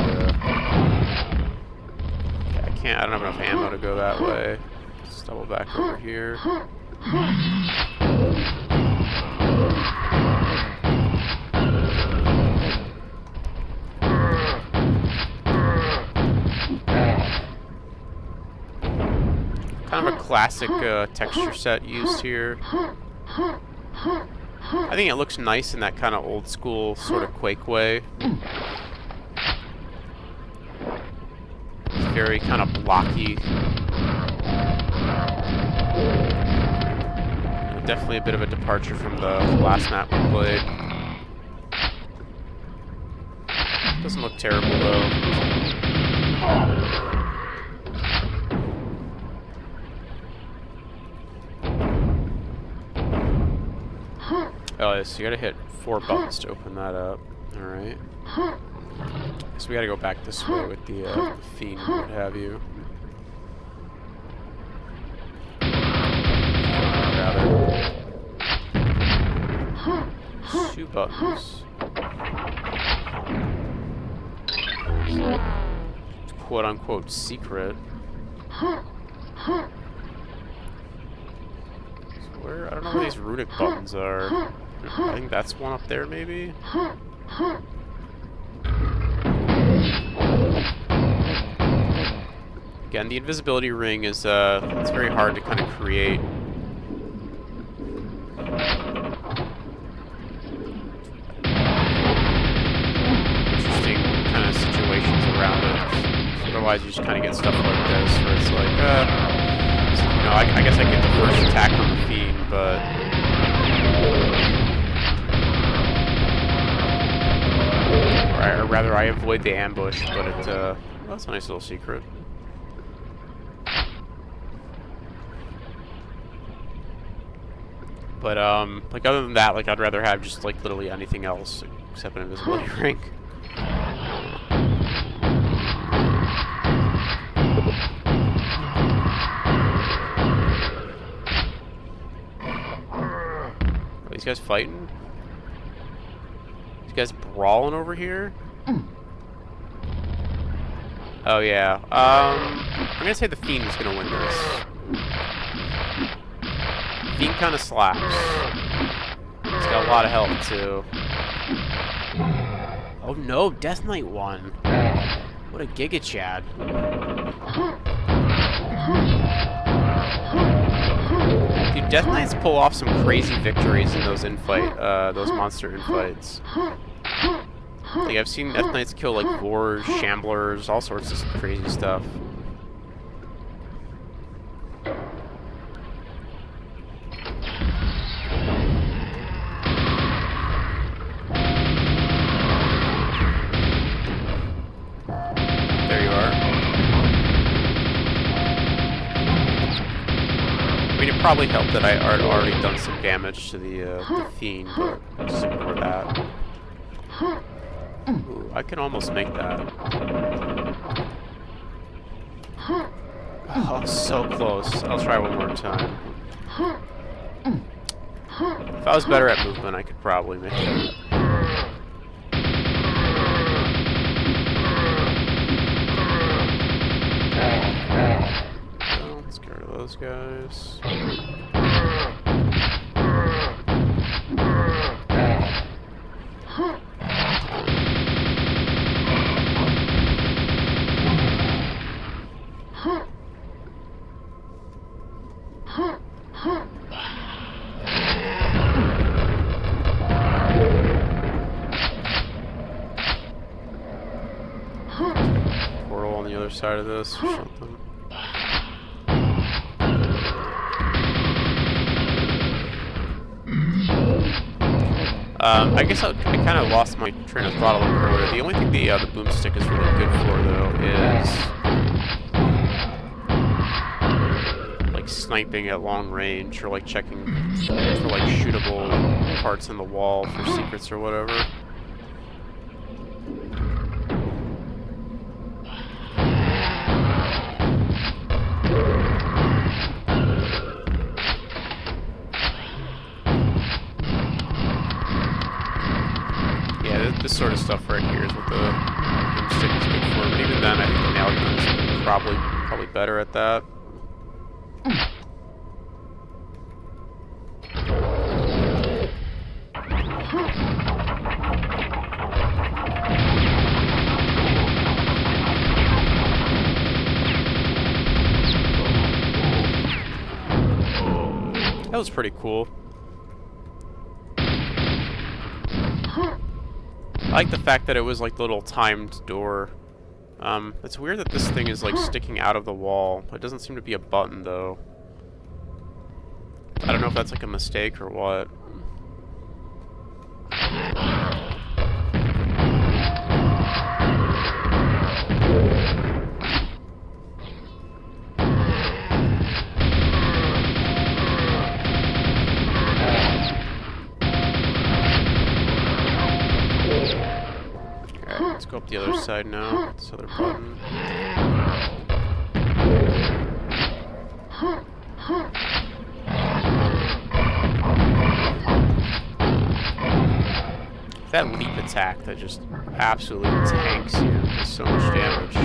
okay, I don't have enough ammo to go that way. Let's double back over here. Kind of a classic texture set used here. I think it looks nice in that kind of old school sort of Quake way. It's very kind of blocky. Definitely a bit of a departure from the last map we played. Doesn't look terrible though. Oh, so you gotta hit 4 buttons to open that up. Alright. So we gotta go back this way with the fiend and what have you. Rather. 2 buttons. Quote unquote secret. Where? I don't know where these runic buttons are. I think that's one up there, maybe? Again, the invisibility ring is it's very hard to kind of create. Interesting kind of situations around it. Otherwise, you just kind of get stuff like this, where it's like, you know, I guess I get the first attack on the fiend, but or rather, I avoid the ambush. But it, well, that's a nice little secret. But like other than that, like I'd rather have just like literally anything else except an invisibility ring. Are these guys fighting? These guys brawling over here? Oh yeah. I'm gonna say the Fiend is gonna win this. Fiend kind of slaps. He's got a lot of health too. Oh no, Death Knight won. What a Giga Chad. Dude, Death Knights pull off some crazy victories in those those monster infights. Like I've seen Death Knights kill like Boars, Shamblers, all sorts of crazy stuff. Probably helped that I had already done some damage to the Fiend, but just ignore that. Ooh, I can almost make that. Oh, so close. I'll try one more time. If I was better at movement, I could probably make it. Let's get rid of those guys. Portal on the other side of this or something. I guess I kind of lost my train of thought a little earlier. The only thing the boomstick is really good for, though, is like sniping at long range, or like checking for like shootable parts in the wall for secrets or whatever. This sort of stuff right here is what the boomstick is good for, but even then I think the nail gun is probably better at that. That was pretty cool. I like the fact that it was like the little timed door. It's weird that this thing is like sticking out of the wall. It doesn't seem to be a button though. I don't know if that's like a mistake or what. Let's go up the other side now. This other button. That leap attack that just absolutely tanks you does so much damage.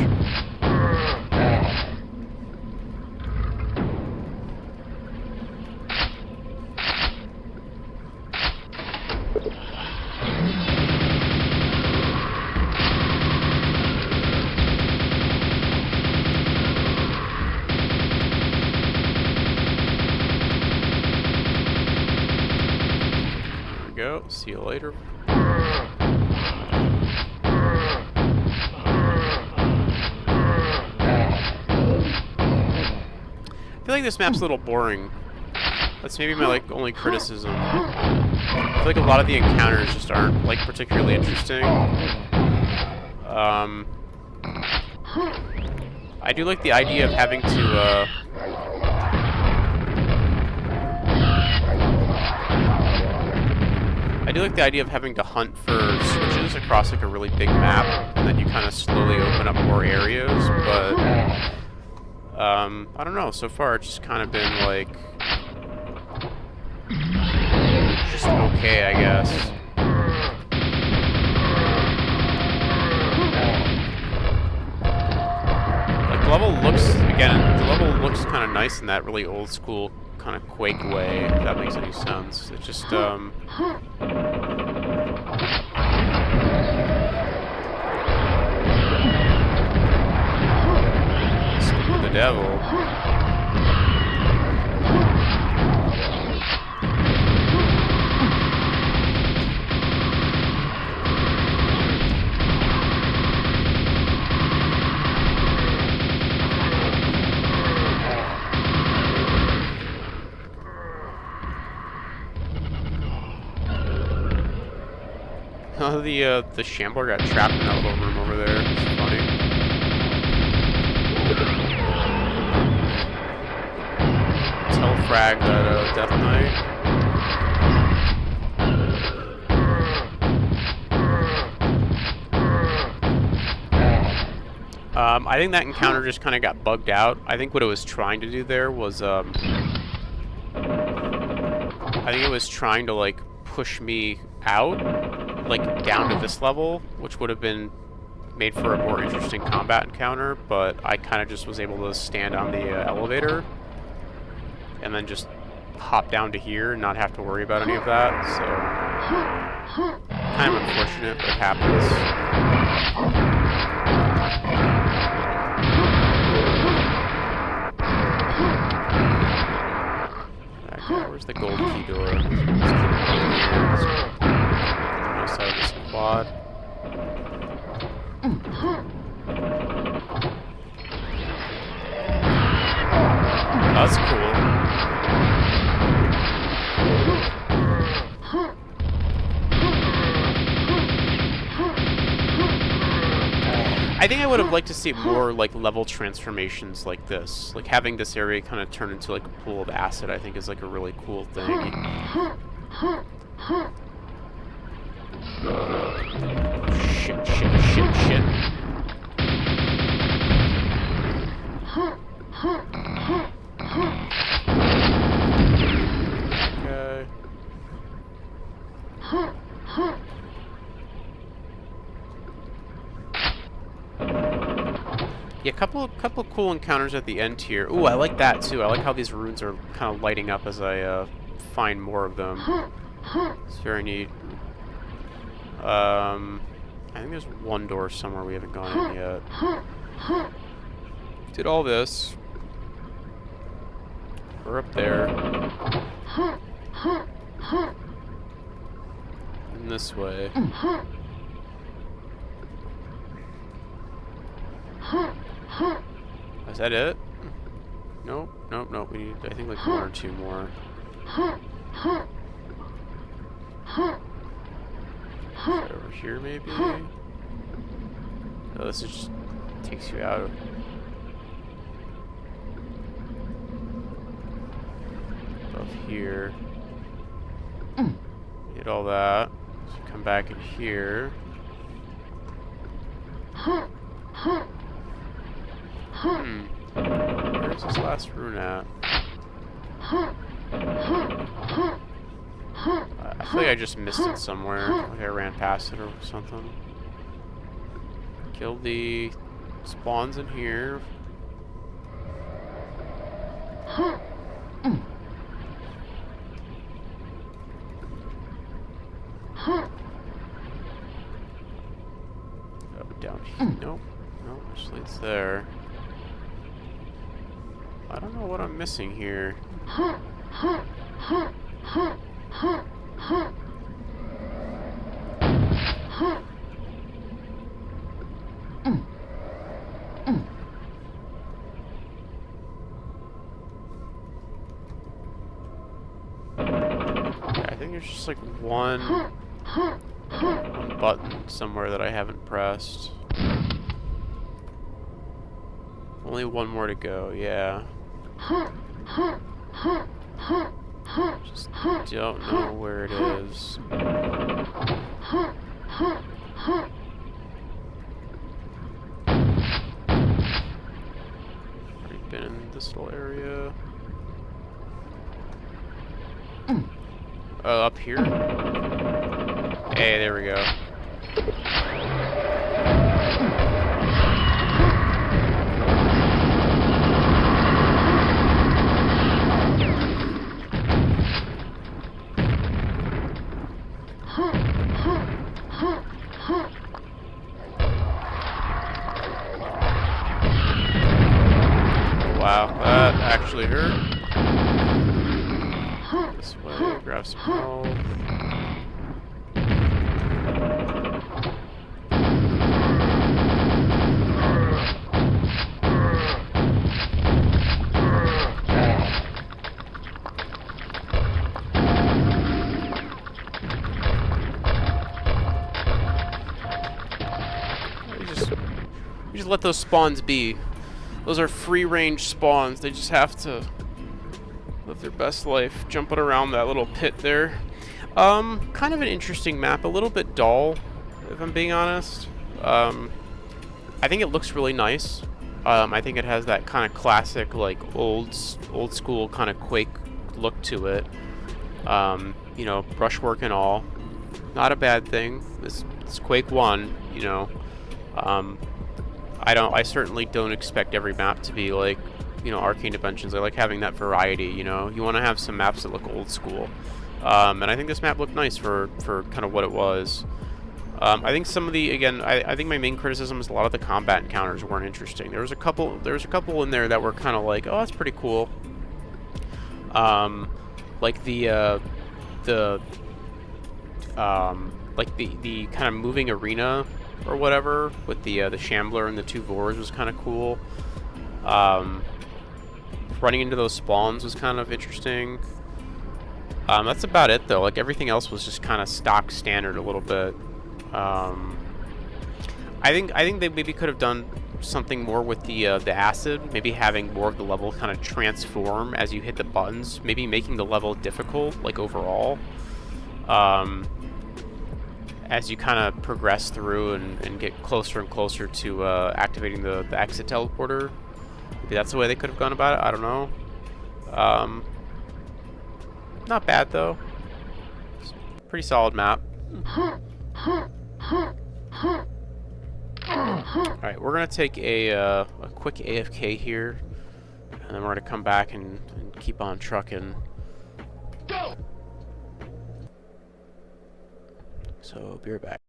go. See you later. I feel like this map's a little boring. That's maybe my like only criticism. I feel like a lot of the encounters just aren't like particularly interesting. I do like the idea of having to hunt for switches across like a really big map, and then you kind of slowly open up more areas, but I don't know, so far it's just kind of been like just okay, I guess. Like the level looks kind of nice in that really old school kind of Quake way, if that makes any sense. It just the devil. Oh, the Shambler got trapped in that little room over there. It's funny. Frag that Death Knight. I think that encounter just kind of got bugged out. I think what it was trying to do there was, I think it was trying to like push me out, like down to this level, which would have been made for a more interesting combat encounter, but I kind of just was able to stand on the elevator and then just hop down to here and not have to worry about any of that, so kind of unfortunate, but it happens. Okay, where's the gold key door? Let's keep it on the side of this quad. Oh, that's cool. I think I would have liked to see more like level transformations like this. Like having this area kind of turn into like a pool of acid, I think is like a really cool thing. Shit. Okay. Yeah, couple cool encounters at the end here. Ooh, I like that too. I like how these runes are kind of lighting up as I find more of them. It's very neat. I think there's one door somewhere we haven't gone in yet. Did all this. We're up there. And this way. Is that it? Nope. We need, I think, like one or two more. Over here, maybe? Oh, this is just takes you out of... Above here. Get all that. So come back in here. Where's this last rune at? I feel like I just missed it somewhere. Like I ran past it or something. Killed the spawns in here. Oh, down here. Nope. Nope, which leads there. I don't know what I'm missing here. I think there's just like one button somewhere that I haven't pressed. Only one more to go, yeah. Just don't know where it is. Already been in this little area. Oh, up here? Hey, there we go. Wow, that actually hurt. This way, grab some health. You just let those spawns be. Those are free-range spawns. They just have to live their best life, jumping around that little pit there. Kind of an interesting map, a little bit dull, if I'm being honest. I think it looks really nice. I think it has that kind of classic, like old school kind of Quake look to it. You know, brushwork and all. Not a bad thing. This Quake 1, you know. I certainly don't expect every map to be like, you know, Arcane Dimensions. I like having that variety, you know. You want to have some maps that look old school. And I think this map looked nice for kind of what it was. I think some of the, again, I think my main criticism is a lot of the combat encounters weren't interesting. There was a couple in there that were kind of like, oh, that's pretty cool. Like the kind of moving arena or whatever with the Shambler and the two Vores was kind of cool. Running into those spawns was kind of interesting. That's about it though. Like everything else was just kind of stock standard a little bit. I think they maybe could have done something more with the acid. Maybe having more of the level kind of transform as you hit the buttons. Maybe making the level difficult, like overall. As you kind of progress through and get closer and closer to activating the exit teleporter. Maybe that's the way they could have gone about it. I don't know. Not bad though. It's a pretty solid map. Alright, we're gonna take a quick AFK here, and then we're gonna come back and keep on trucking. So, be right back.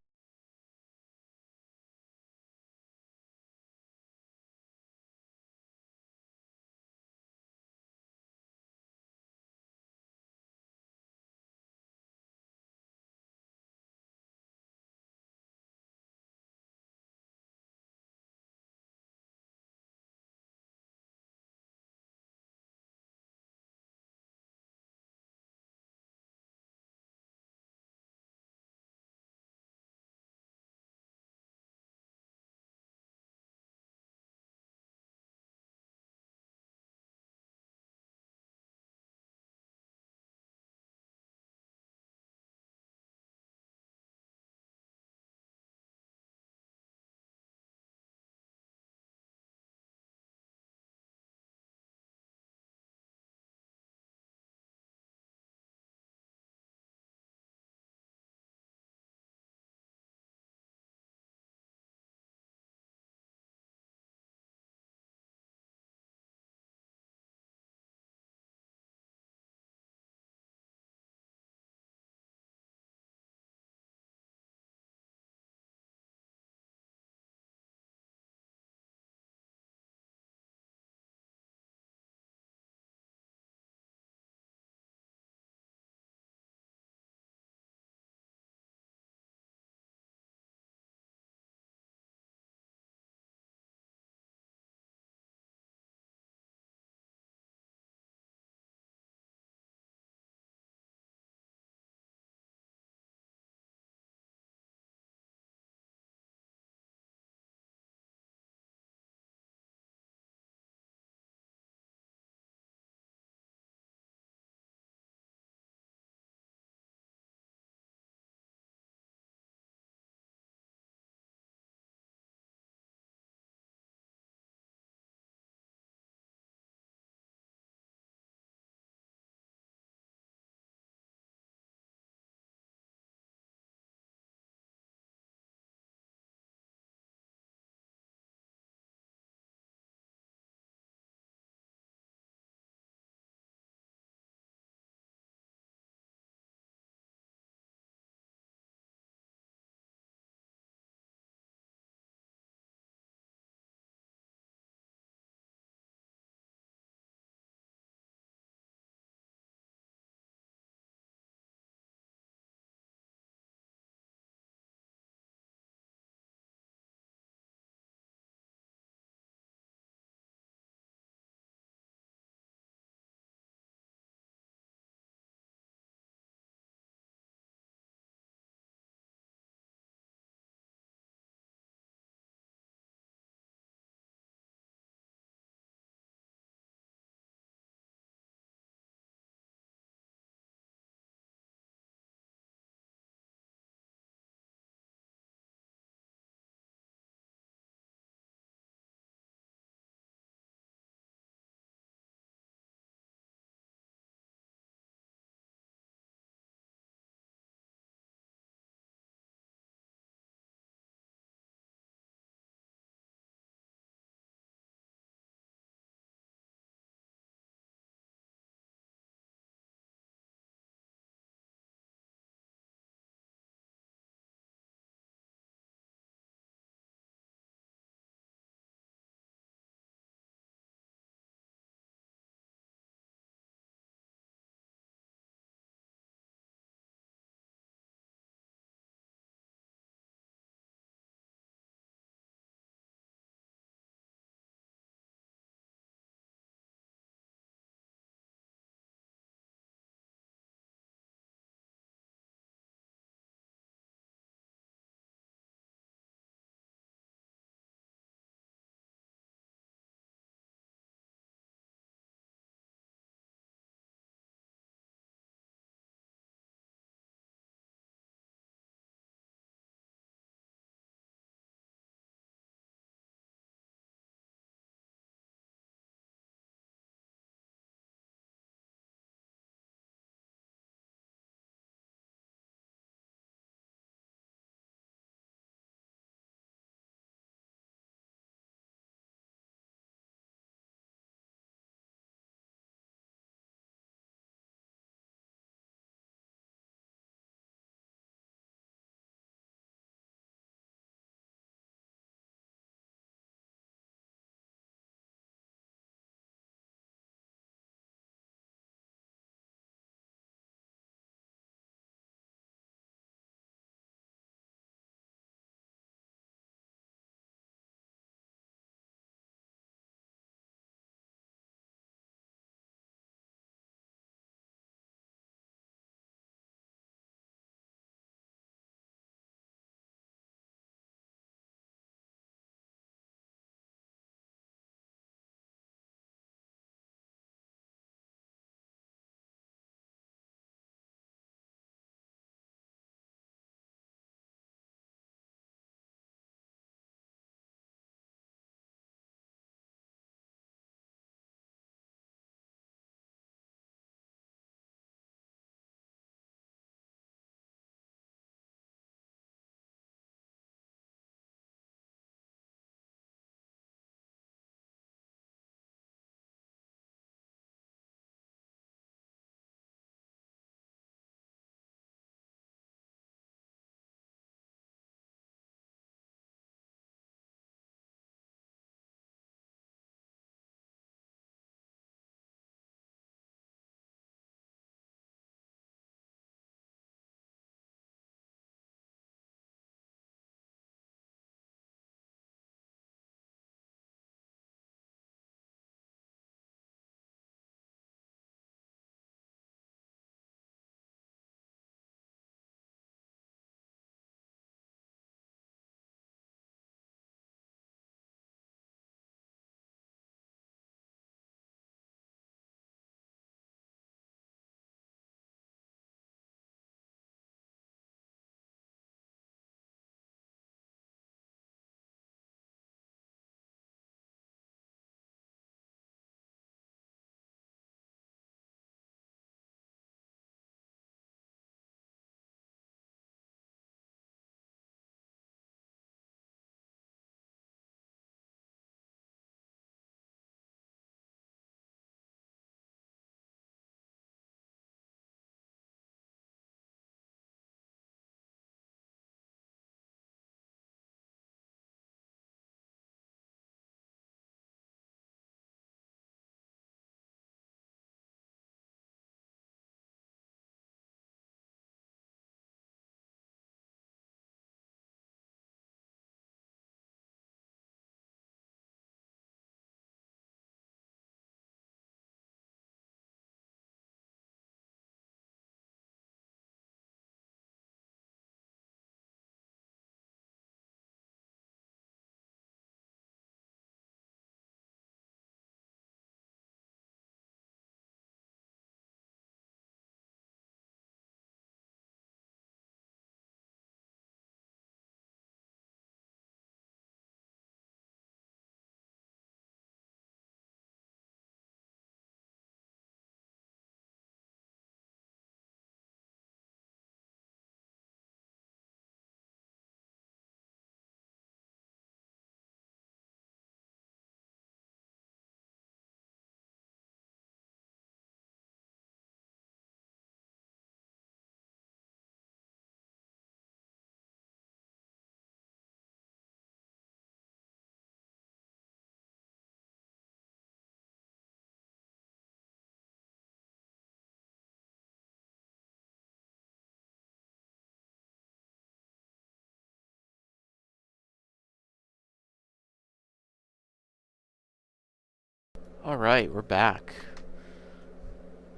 Alright, we're back.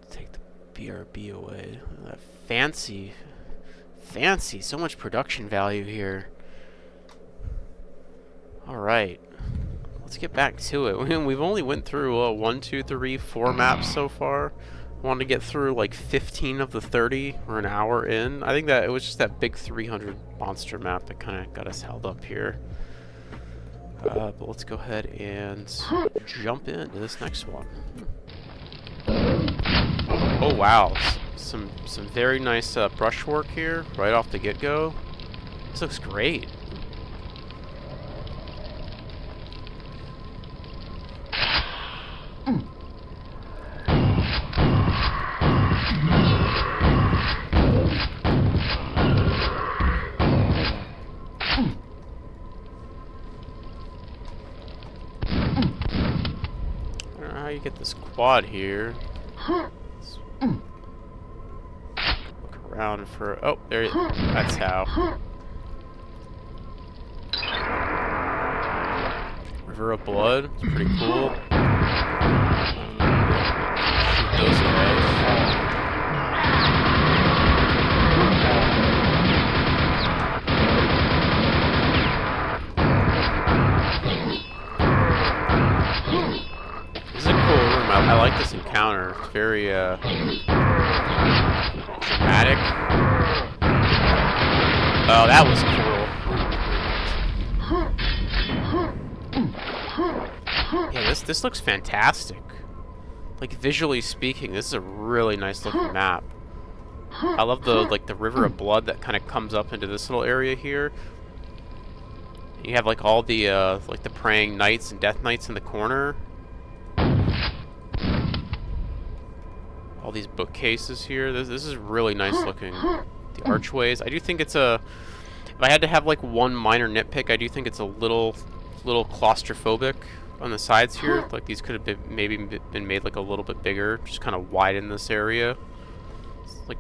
Take the BRB away. Fancy. Fancy. So much production value here. Alright. Let's get back to it. We've only went through 1, 2, 3, 4 maps so far. Wanted to get through like 15 of the 30. We're an hour in. I think that it was just that big 300 monster map that kind of got us held up here. But let's go ahead and jump into this next one. Oh wow, some very nice brushwork here right off the get-go. This looks great. You get this quad here. Let's look around for. Oh, there. That's how. River of Blood. It's pretty cool. Shoot those guys. I like this encounter. It's very dramatic. Oh, that was cool. Yeah, this looks fantastic. Like visually speaking, this is a really nice looking map. I love the the River of Blood that kind of comes up into this little area here. You have like all the the praying knights and death knights in the corner. All these bookcases here. This is really nice looking. The archways. I do think it's a. If I had to have like one minor nitpick, I do think it's a little claustrophobic on the sides here. Like these could have been maybe been made like a little bit bigger, just kind of widen this area. It's like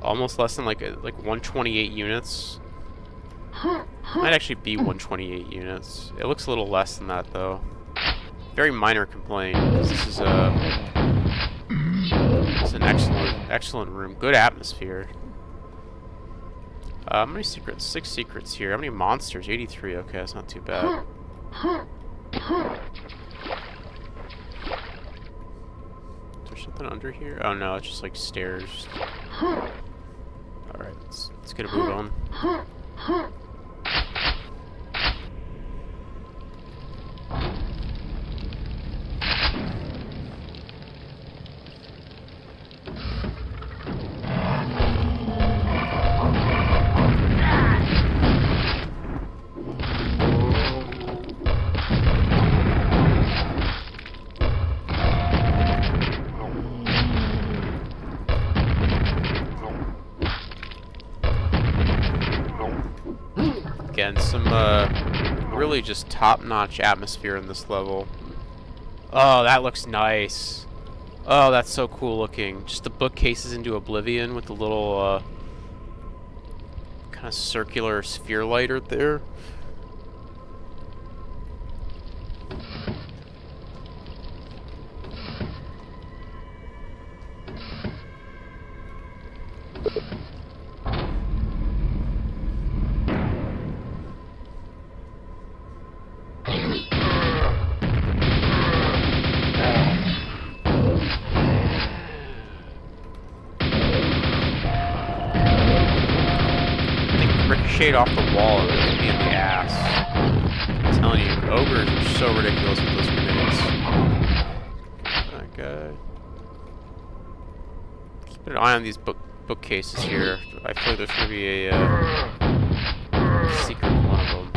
almost less than like 128 units. Might actually be 128 units. It looks a little less than that though. Very minor complaint. This is it's an excellent room. Good atmosphere. How many secrets? 6 secrets here. How many monsters? 83. Okay, that's not too bad. Is there something under here? Oh no, it's just like stairs. Alright, let's get a move on. Again, some really just top-notch atmosphere in this level. Oh, that looks nice. Oh, that's so cool looking. Just the bookcases into oblivion with the little kind of circular sphere lighter there. Ricochet off the wall and hit me in the ass. I'm telling you, ogres are so ridiculous with those grenades. That guy. Keep an eye on these bookcases here. I feel like there's gonna be a secret in one of them.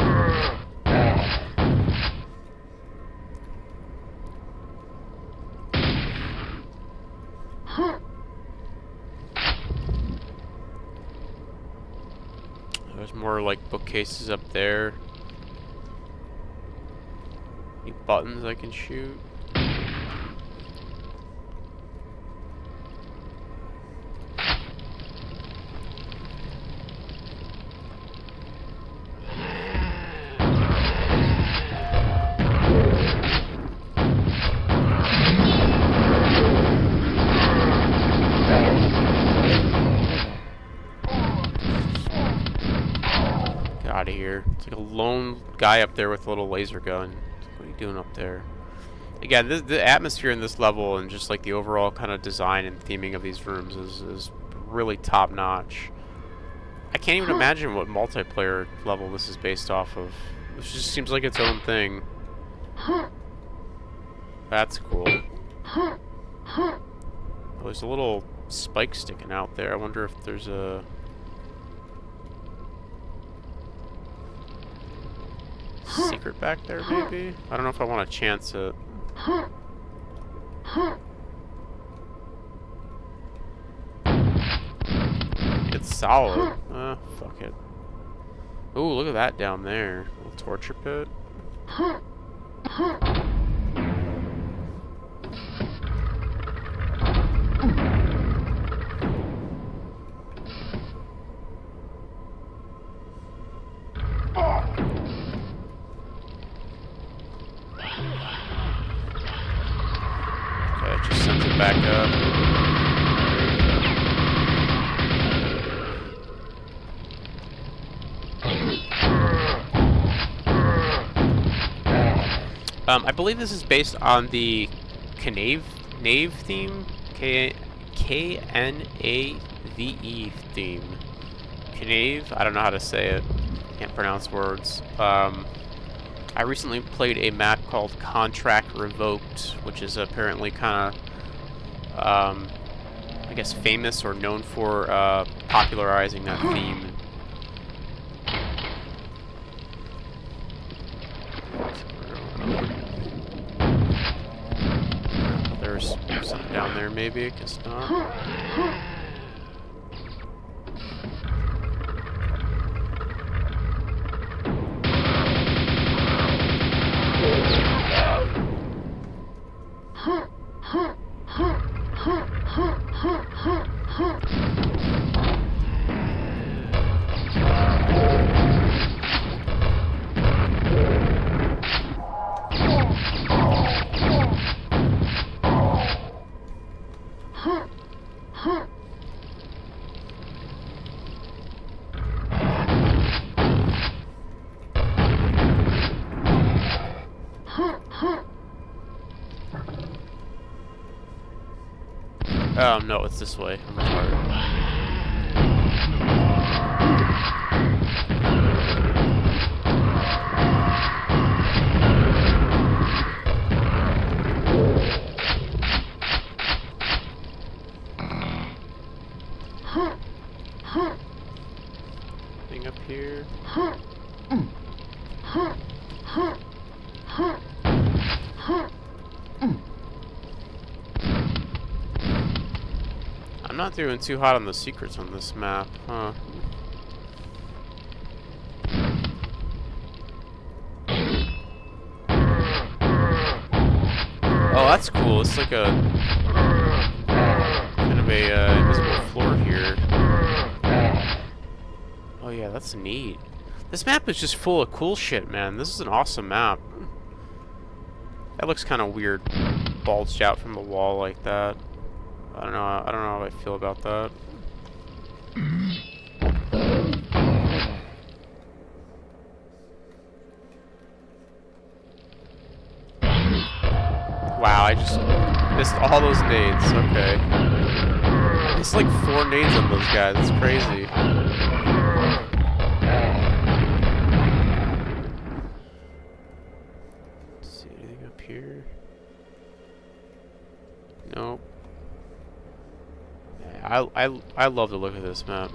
There's more like bookcases up there. Any buttons I can shoot? lone guy up there with a little laser gun. What are you doing up there? Again, the atmosphere in this level and just like the overall kind of design and theming of these rooms is really top notch. I can't even imagine what multiplayer level this is based off of. This just seems like its own thing. That's cool. Oh, there's a little spike sticking out there. I wonder if there's a... secret back there, maybe? I don't know if I want to chance it. It's solid. Fuck it. Ooh, look at that down there. A little torture pit. Just sends it back up. I believe this is based on the Knave theme, K-N-A-V-E theme. Knave? I don't know how to say it. Can't pronounce words. I recently played a map called Contract Revoked, which is apparently kind of, I guess, famous or known for popularizing that theme. There's something down there, maybe. Guess not. Oh, no, it's this way. I'm retarded. Thing up here. I'm not doing too hot on the secrets on this map, huh? Oh, that's cool. It's like a kind of a invisible floor here. Oh yeah, that's neat. This map is just full of cool shit, man. This is an awesome map. That looks kind of weird, bulged out from the wall like that. I don't know how I feel about that. Wow, I just missed all those nades. Okay. It's like 4 nades on those guys. That's crazy. Let's see, anything up here? Nope. I love the look of this map.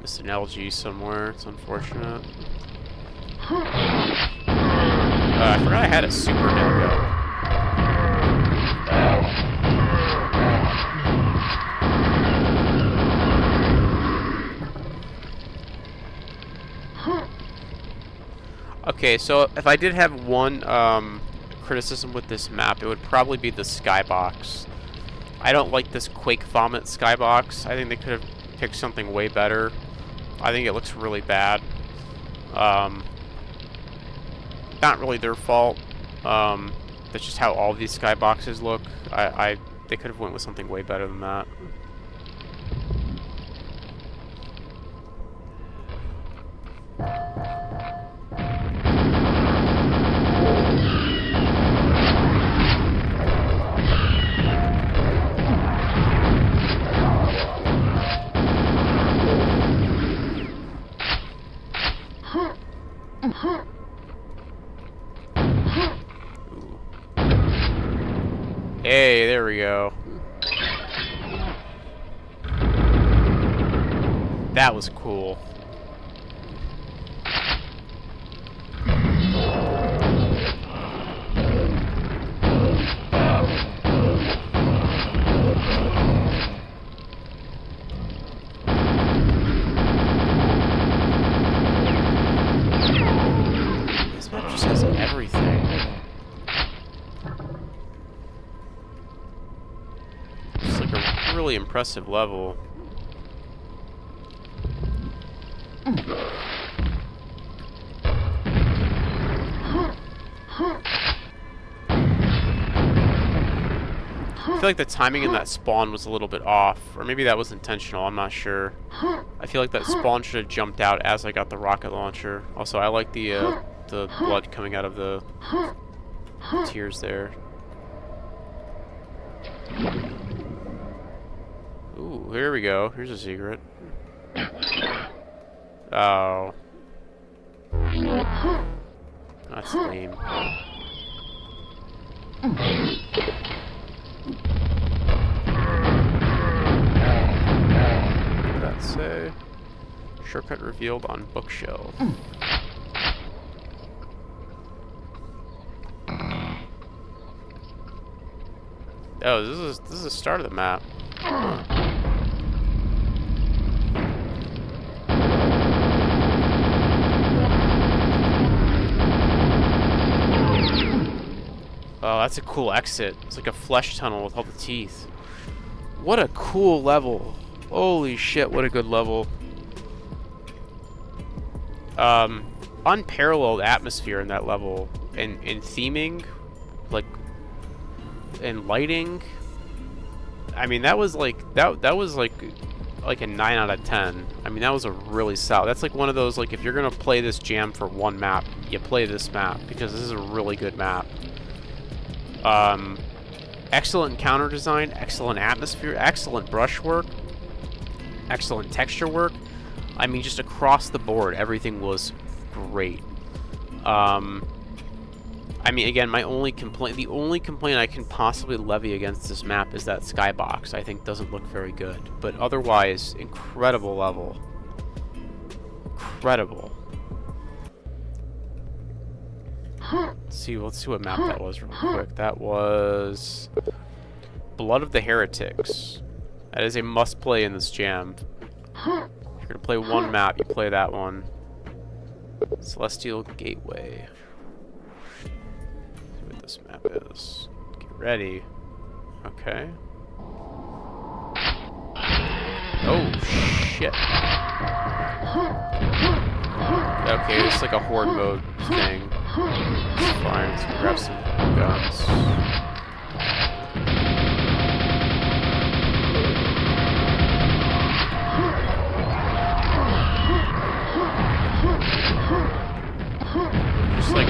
Missed an LG somewhere. It's unfortunate. I forgot I had a super nail. Okay, so if I did have one criticism with this map, it would probably be the skybox. I don't like this Quake Vomit skybox. I think they could have picked something way better. I think it looks really bad. Not really their fault. That's just how all these skyboxes look. They could have went with something way better than that. Hey, there we go. That was cool. This map just has everything. It's like a really impressive level. I feel like the timing in that spawn was a little bit off, or maybe that was intentional, I'm not sure. I feel like that spawn should have jumped out as I got the rocket launcher. Also, I like the blood coming out of the tears there. Ooh, here we go. Here's a secret. Oh. That's lame. What did that say? Shortcut revealed on bookshelf. Oh, this is the start of the map. Oh, that's a cool exit. It's like a flesh tunnel with all the teeth. What a cool level. Holy shit, what a good level. Unparalleled atmosphere in that level. And theming, like, and lighting. I mean, that was like, that was like a 9 out of 10. I mean, that was a really solid. That's like one of those, like, if you're gonna play this jam for one map, you play this map, because this is a really good map. Excellent encounter design, excellent atmosphere, excellent brushwork, excellent texture work. I mean, just across the board, everything was great. I mean, again, the only complaint I can possibly levy against this map is that skybox. I think doesn't look very good, but otherwise, incredible level. Incredible. Let's see what map that was real quick. That was Blood of the Heretics. That is a must-play in this jam. If you're gonna play one map, you play that one. Celestial Gateway. Let's see what this map is. Get ready. Okay. Oh shit. Okay, it's like a horde mode thing. It's fine, let's grab some guns. Just like...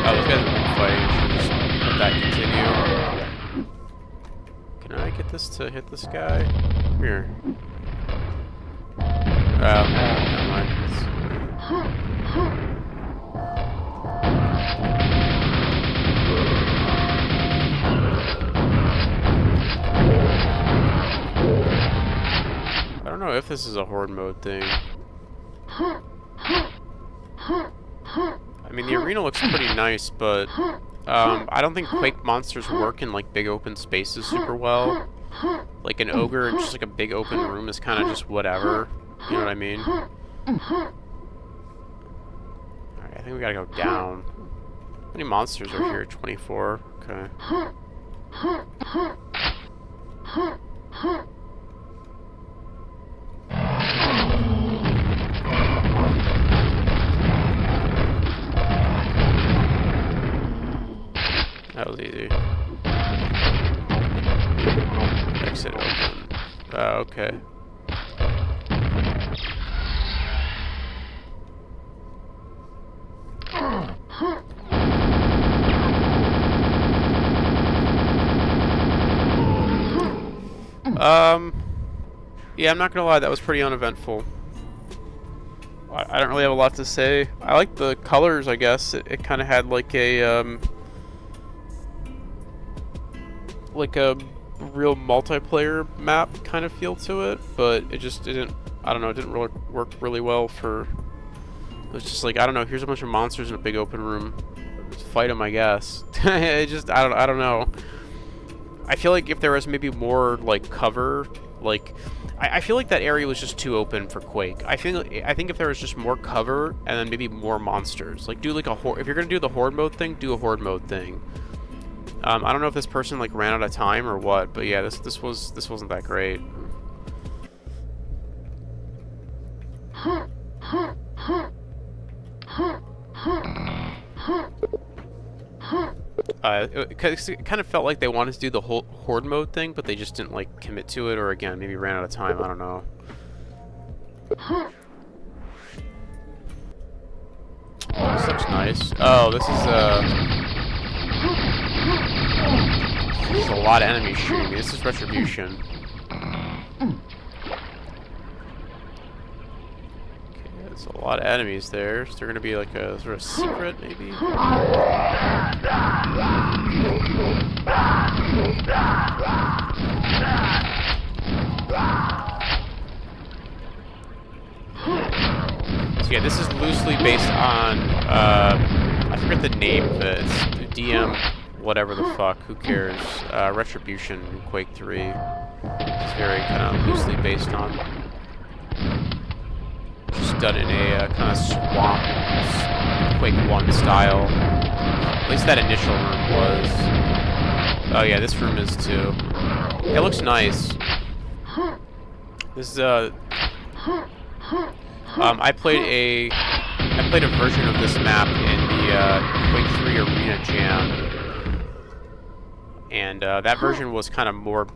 Oh, those guys have been fighting. Just let that continue. Can I get this to hit this guy? Come here. Never mind. I don't know if this is a horde mode thing. I mean, the arena looks pretty nice, but I don't think Quake monsters work in like big open spaces super well. Like an ogre in just like a big open room is kind of just whatever. You know what I mean? Alright, I think we gotta go down. How many monsters are here? 24. Okay. That was easy. Exit open. Okay. Yeah, I'm not gonna lie, that was pretty uneventful. I don't really have a lot to say. I like the colors, I guess. It kind of had like a real multiplayer map kind of feel to it, but it just didn't, I don't know, it didn't really work really well for, it was just like, I don't know, here's a bunch of monsters in a big open room. Just fight them, I guess. It just, I don't know. I feel like if there was maybe more like cover, like I feel like that area was just too open for Quake. I think if there was just more cover and then maybe more monsters, like do like a horde. If you're gonna do the horde mode thing, do a horde mode thing. I don't know if this person like ran out of time or what, but yeah, this wasn't that great. It kind of felt like they wanted to do the whole horde mode thing, but they just didn't like commit to it, or again, maybe ran out of time. I don't know. Oh, this looks nice. Oh, this is a lot of enemies shooting me. This is Retribution. There's a lot of enemies there. Is there going to be like a sort of secret, maybe? So yeah, this is loosely based on, I forget the name of it. It's DM whatever the fuck, who cares? Retribution in Quake 3. It's very kind of loosely based on. Just done in a kind of swamp, Quake 1 style. At least that initial room was. Oh yeah, this room is too. It looks nice. This is I played a version of this map in the Quake 3 Arena Jam, and that version was kind of more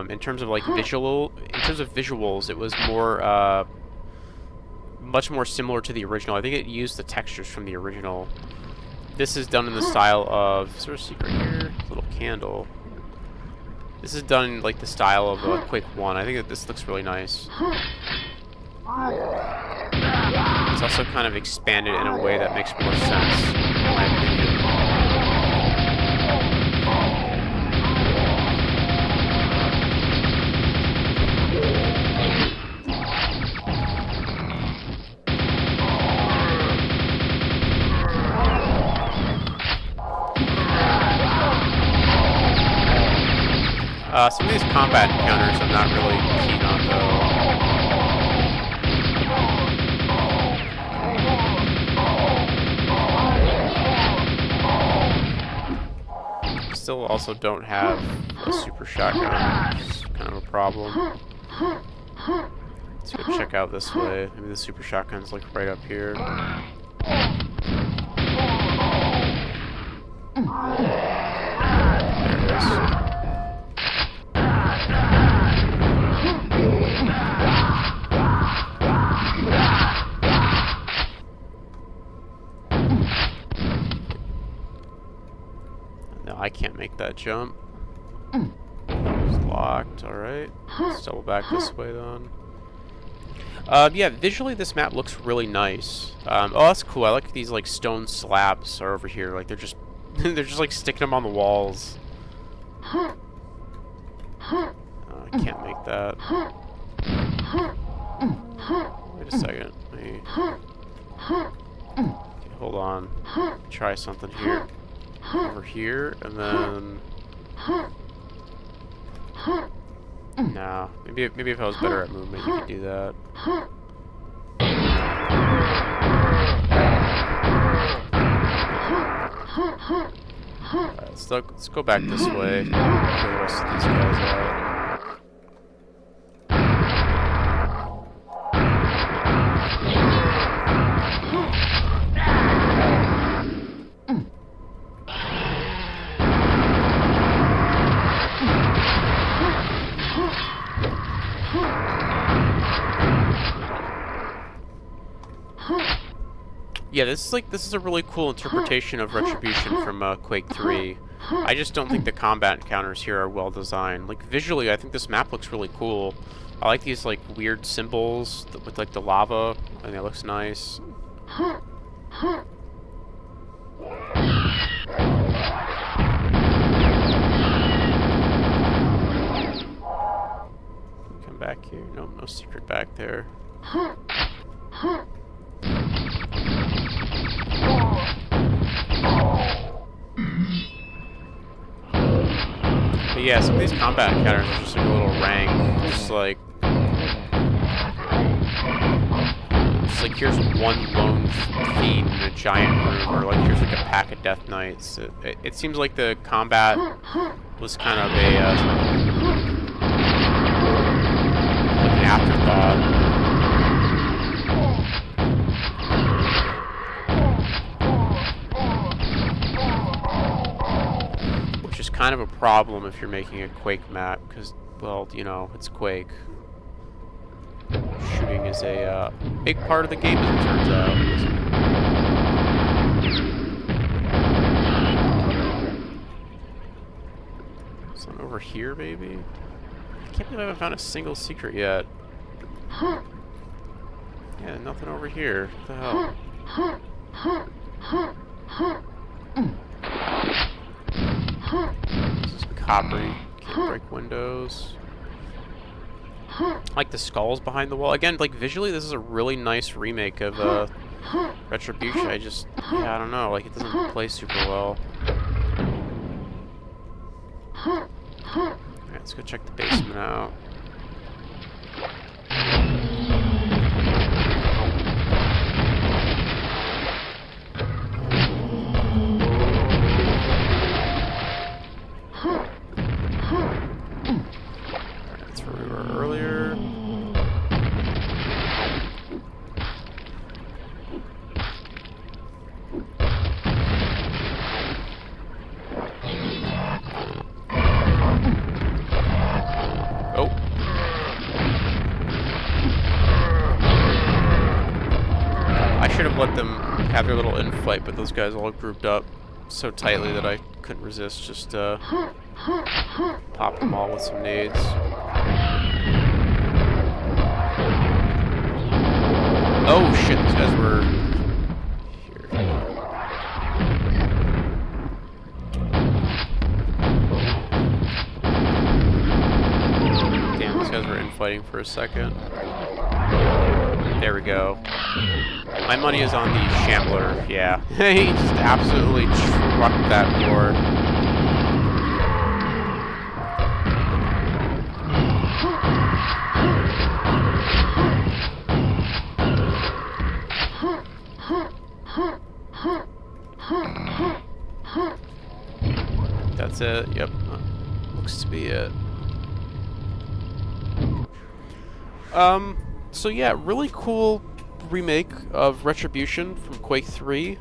in terms of like visuals, it was more much more similar to the original. I think it used the textures from the original. This is done in the style of, is there a secret here? A little candle. This is done in like the style of Quake 1. I think that this looks really nice. It's also kind of expanded in a way that makes more sense, in my opinion. Some of these combat encounters I'm not really keen on, though. Still also don't have a super shotgun, which is kind of a problem. Let's go check out this way. Maybe the super shotgun's like right up here. There it is. No, I can't make that jump. It's locked, alright. Let's double back this way then. Yeah, visually this map looks really nice. Oh, that's cool. I like these like stone slabs are over here. Like they're just they're just like sticking them on the walls. I can't make that. Wait a second. Okay, hold on. Try something here. Over here, and then. Nah, maybe if I was better at movement, you could do that. Alright, let's go back this way. Get the rest of these guys out. Yeah, this is a really cool interpretation of Retribution from Quake 3. I just don't think the combat encounters here are well designed. Like visually, I think this map looks really cool. I like these like weird symbols with like the lava. I think it looks nice. Come back here. No, no secret back there. But yeah, some of these combat encounters are just like a little rank. Just like here's one lone fiend in a giant room, or like here's like a pack of Death Knights. It seems like the combat was kind of a like an afterthought. Kind of a problem if you're making a Quake map, because, well, you know, it's Quake. Shooting is a big part of the game, as it turns out. Something over here, maybe? I can't believe I haven't found a single secret yet. Yeah, nothing over here. What the hell? This is coppery. Can't break windows. Like the skulls behind the wall. Again, like visually, this is a really nice remake of Retribution. Yeah, I don't know. Like it doesn't play super well. Alright, let's go check the basement out. Let them have their little in-fight, but those guys all grouped up so tightly that I couldn't resist just pop them all with some nades. Oh shit, these guys were here. Damn, these guys were infighting for a second. There we go. My money is on the Shambler, yeah. He just absolutely trucked that board. That's it, yep. Looks to be it. So yeah, really cool remake of Retribution from Quake 3,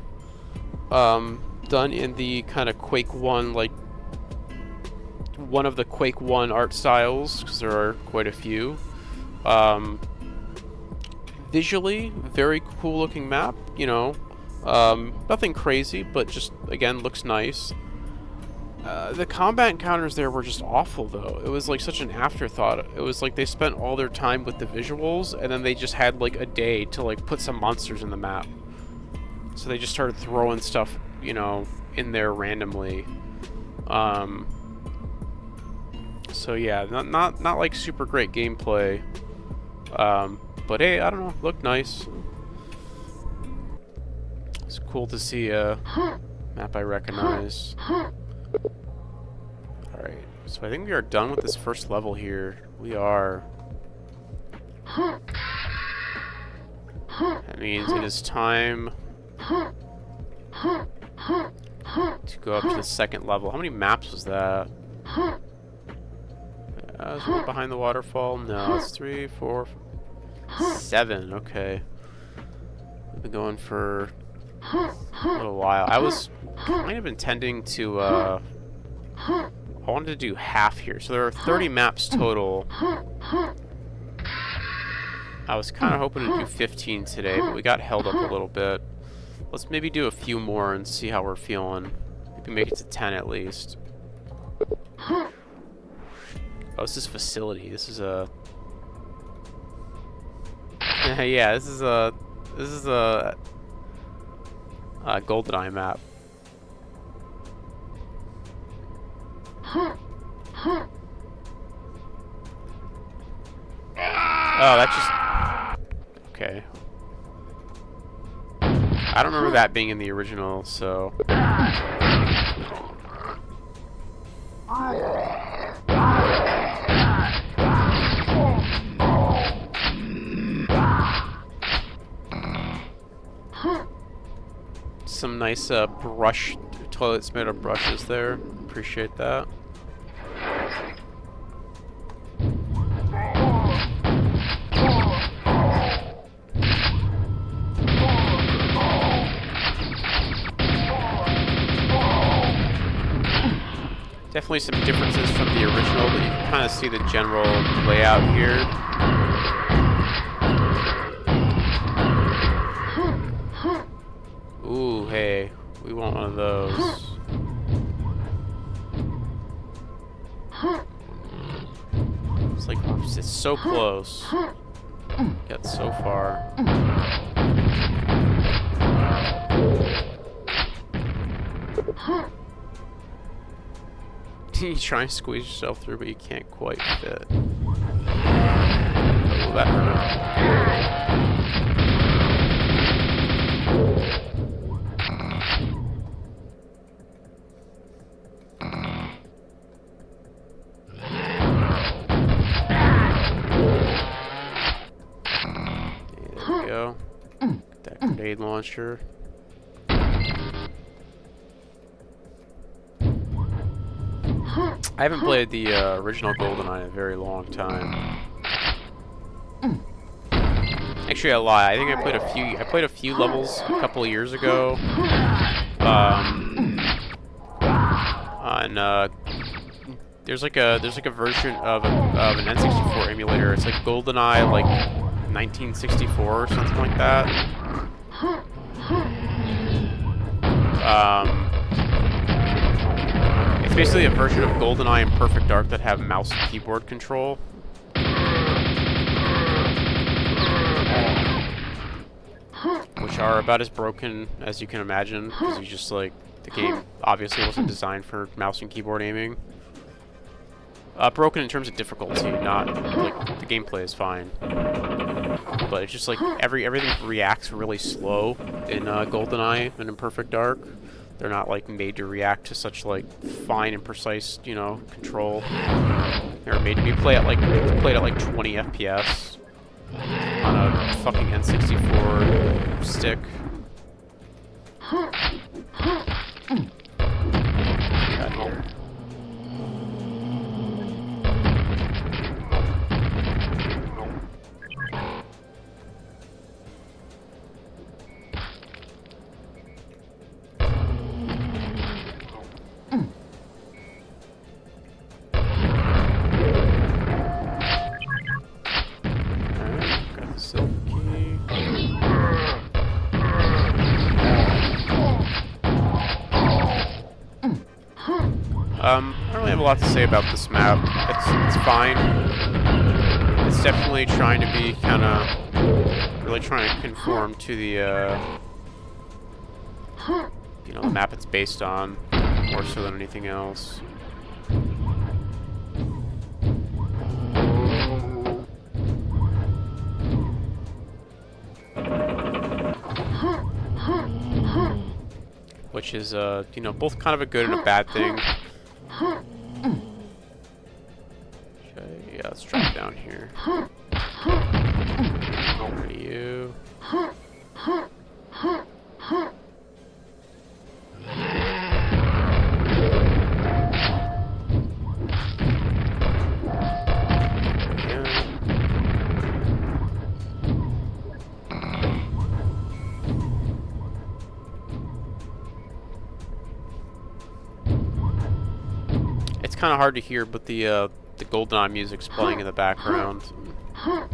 done in the kind of Quake 1, like one of the Quake 1 art styles, because there are quite a few. Visually, very cool looking map, you know, nothing crazy, but just, again, looks nice. The combat encounters there were just awful, though. It was like such an afterthought. It was like they spent all their time with the visuals, and then they just had like a day to like put some monsters in the map. So they just started throwing stuff, you know, in there randomly. So yeah, not like super great gameplay. But hey, I don't know, looked nice. It's cool to see a map I recognize. Alright, so I think we are done with this first level here. We are. That means it is time to go up to the second level. How many maps was that? Is one behind the waterfall? No, it's 3, 4, 7. Okay. We've been going for a little while. I was kind of intending to, I wanted to do half here. So there are 30 maps total. I was kind of hoping to do 15 today, but we got held up a little bit. Let's maybe do a few more and see how we're feeling. Maybe make it to 10 at least. Oh, this is facility. This is a... yeah, this is a GoldenEye map. Oh, that just... Okay. I don't remember that being in the original, so... Some nice brush, toilets made of brushes there. Appreciate that. Definitely some differences from the original, but you can kind of see the general layout here. Ooh, hey, we want one of those. It's like, it's so close. Get so far. You try and squeeze yourself through, but you can't quite fit. Oh, that hurt. There we go. Get that grenade launcher. I haven't played the original GoldenEye in a very long time. Actually, I lie. I think I played a few levels a couple of years ago. There's like a version of an N64 emulator. It's like GoldenEye, like 1964 or something like that. It's basically a version of GoldenEye and Perfect Dark that have mouse and keyboard control. Which are about as broken as you can imagine, because you just like, the game obviously wasn't designed for mouse and keyboard aiming. Broken in terms of difficulty, not, like, the gameplay is fine. But it's just like, everything reacts really slow in GoldenEye and in Perfect Dark. They're not like made to react to such like fine and precise, you know, control. They're made to be played at like 20 FPS on a fucking N64 stick. Got here. I don't really have a lot to say about this map. It's fine. It's definitely trying to be kind of, really trying to conform to the, you know, the map it's based on, more so than anything else. Which is, you know, both kind of a good and a bad thing. Okay, yeah, let's drop down here. Where are you? kind of hard to hear, but the GoldenEye music's playing in the background. I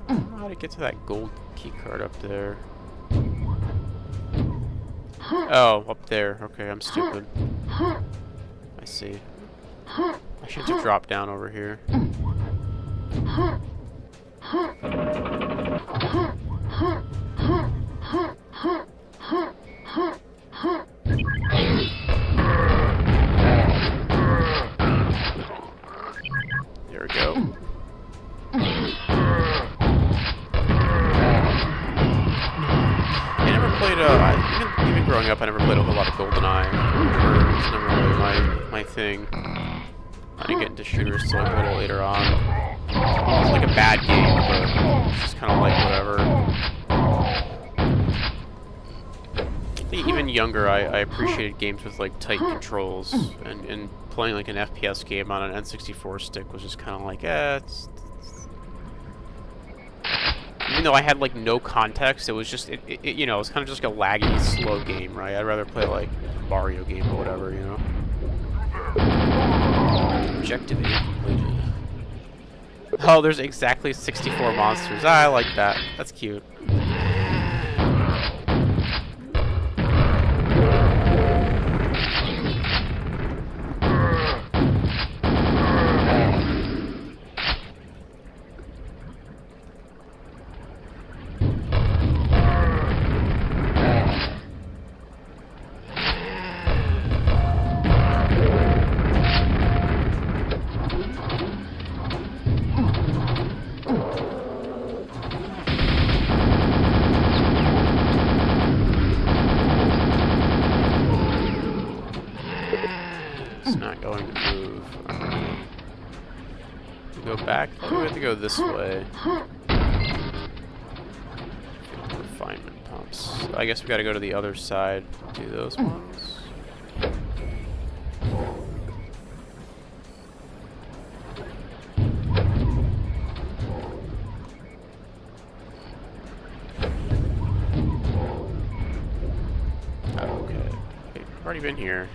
don't know how to get to that gold key card up there. Oh, up there. Okay, I'm stupid. I see. I should have dropped down over here. There we go. Even growing up, I never played a whole lot of GoldenEye. It's never really my thing. I didn't get into shooters till like a little later on. It's like a bad game, but it's just kind of like whatever. I think even younger, I appreciated games with like tight controls, and playing like an FPS game on an N64 stick was just kind of like, even though I had like no context, it was just you know, it was kind of just like a laggy, slow game, right? I'd rather play like a Mario game or whatever, you know. Objective A completed. Oh, there's exactly 64 monsters. I like that. That's cute. Back? We have to go this way. Refinement pumps. I guess we gotta go to the other side to do those ones. Okay. Hey, I've already been here.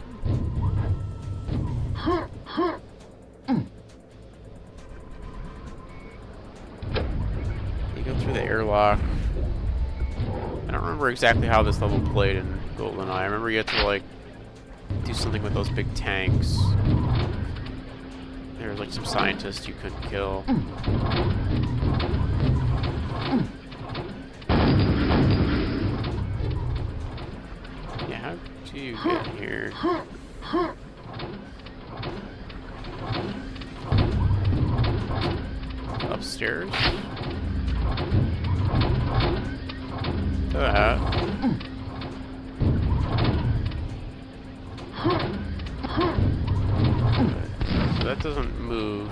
Through the airlock. I don't remember exactly how this level played in GoldenEye. I remember you had to like do something with those big tanks. There was like some scientists you couldn't kill. Yeah, how do you get here? Upstairs? That. So that doesn't move.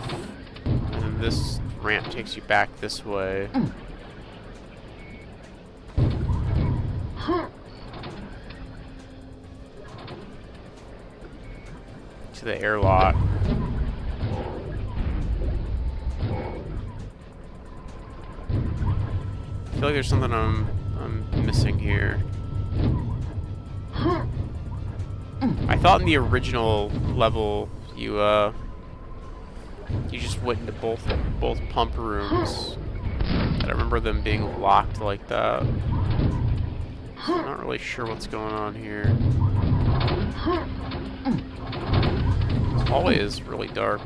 And then this ramp takes you back this way. To the airlock. I feel like there's something I'm missing here. I thought in the original level you just went into both pump rooms. I remember them being locked like that. So I'm not really sure what's going on here. This hallway is really dark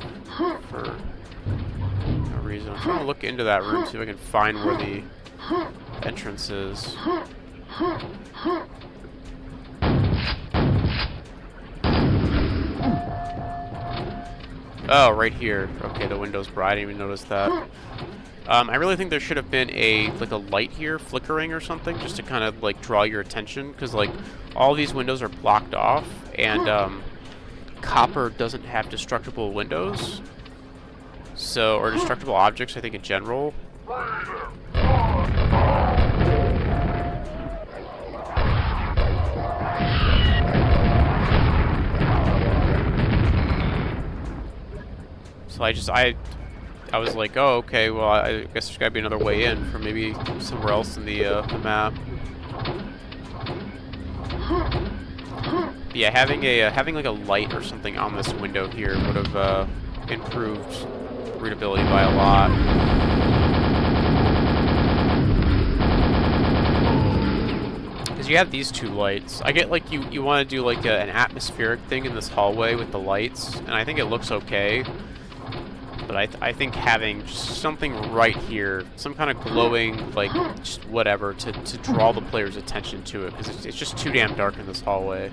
for no reason. I'm trying to look into that room, see if I can find where the entrance is. Oh, right here. Okay, the window's bright. I didn't even notice that. I really think there should have been a light here flickering or something, just to kind of like draw your attention, because like all these windows are blocked off, and copper doesn't have destructible windows, so, or destructible objects, I think, in general. So I was like, oh, okay, well, I guess there's gotta be another way in from maybe somewhere else in the map. But yeah, having like a light or something on this window here would have improved readability by a lot. Because you have these two lights. I get like you want to do like an atmospheric thing in this hallway with the lights, and I think it looks okay. But I think having something right here, some kind of glowing, like, just whatever, to draw the player's attention to it, because it's just too damn dark in this hallway.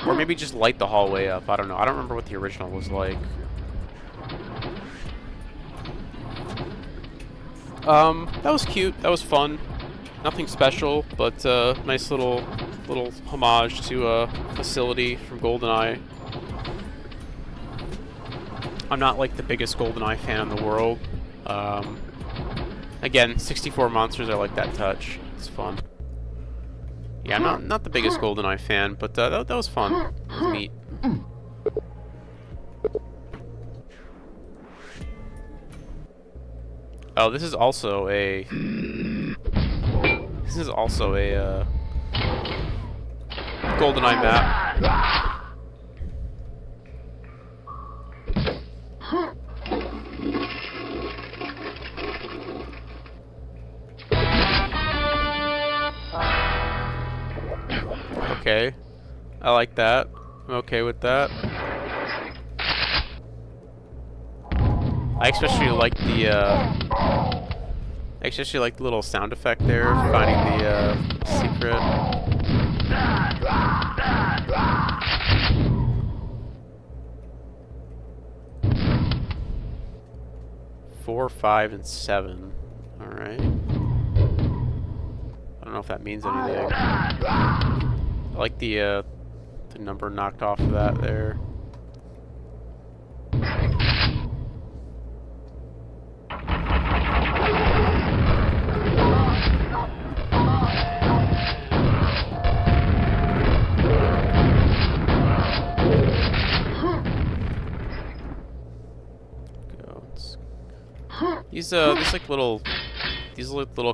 Or maybe just light the hallway up, I don't know. I don't remember what the original was like. That was cute, that was fun. Nothing special, but nice little homage to a facility from GoldenEye. I'm not like the biggest GoldenEye fan in the world. Again, 64 monsters, I like that touch. It's fun. Yeah, I'm not the biggest GoldenEye fan, but that was fun. It was neat. Oh, this is also a GoldenEye map. Okay, I like that. I'm okay with that. I especially like the little sound effect there, finding the secret. 4, 5, and 7. All right. I don't know if that means anything. I like the number knocked off of that there. These like little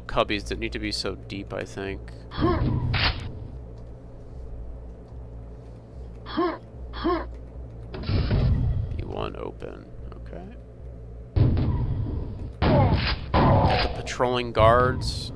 cubbies that need to be so deep, I think. B1 open. Okay. Got the patrolling guards.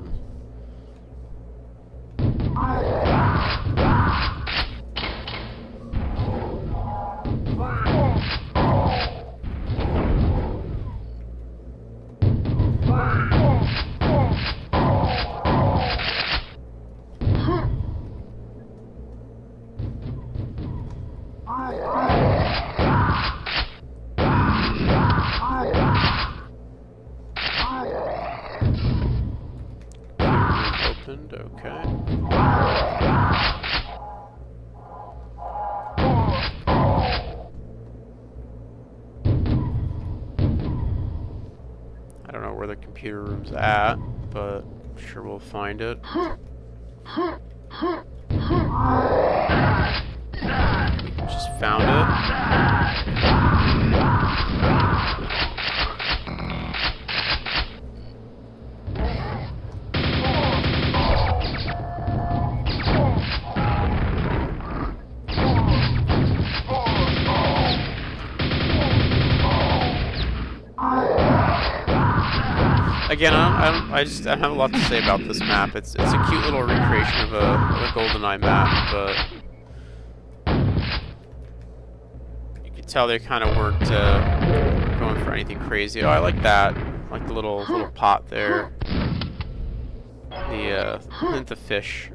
Okay. I don't know where the computer room's at, but I'm sure we'll find it. Just found it. Again, I don't have a lot to say about this map. It's a cute little recreation of a GoldenEye map, but you can tell they kind of weren't going for anything crazy. Oh, I like that. I like the little pot there. The fish.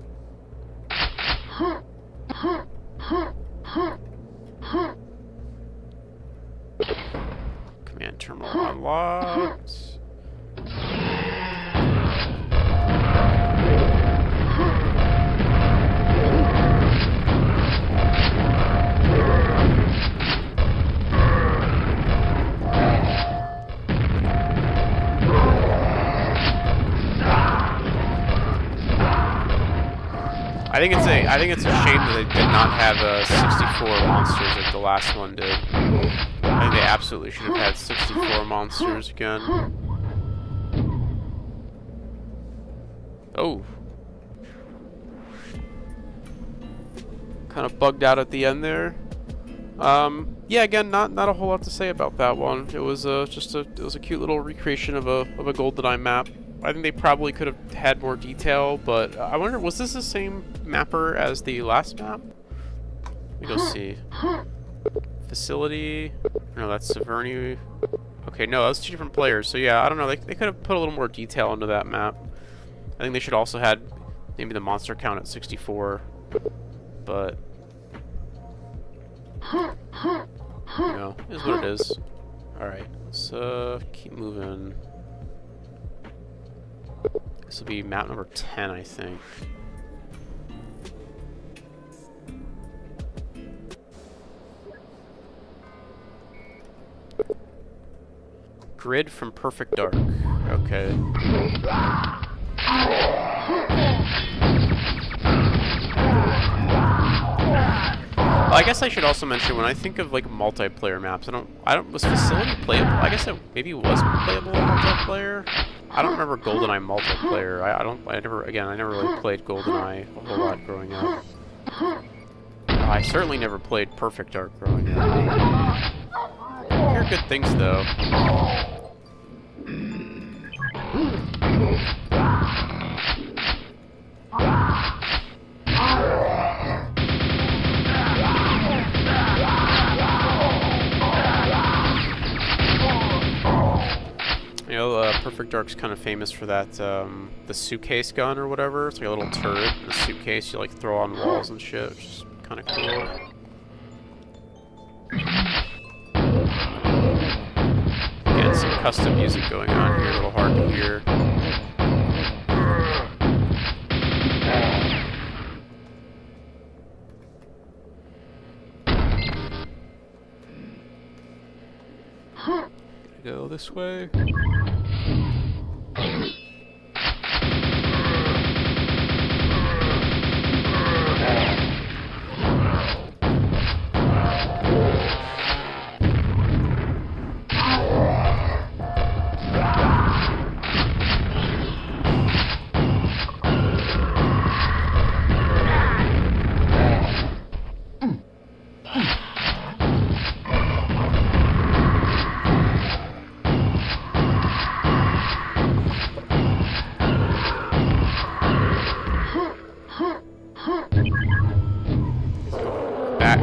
Command terminal unlocked. I think it's a shame that they did not have 64 monsters like the last one did. I think they absolutely should have had 64 monsters again. kind of bugged out at the end there. Yeah, again, not a whole lot to say about that one. It was just a cute little recreation of a GoldenEye map. I think they probably could have had more detail, but I wonder, was this the same mapper as the last map? Let me go see. Facility. No, that's Severny. Okay, no, that's 2 different players. So yeah, I don't know. They could have put a little more detail into that map. I think they should also had maybe the monster count at 64. But you know, is what it is. All right, let's keep moving. This will be map number 10, I think. Grid from Perfect Dark. Okay. Well, I guess I should also mention, when I think of like multiplayer maps, was Facility playable? I guess it maybe was playable in multiplayer. I don't remember GoldenEye multiplayer. I never really played GoldenEye a whole lot growing up. I certainly never played Perfect Dark growing up. I hear good things though. You know, Perfect Dark's kind of famous for that, the suitcase gun or whatever. It's like a little turret in a suitcase you like throw on walls and shit, which is kind of cool. Again, some custom music going on here, a little hard to hear. Go this way.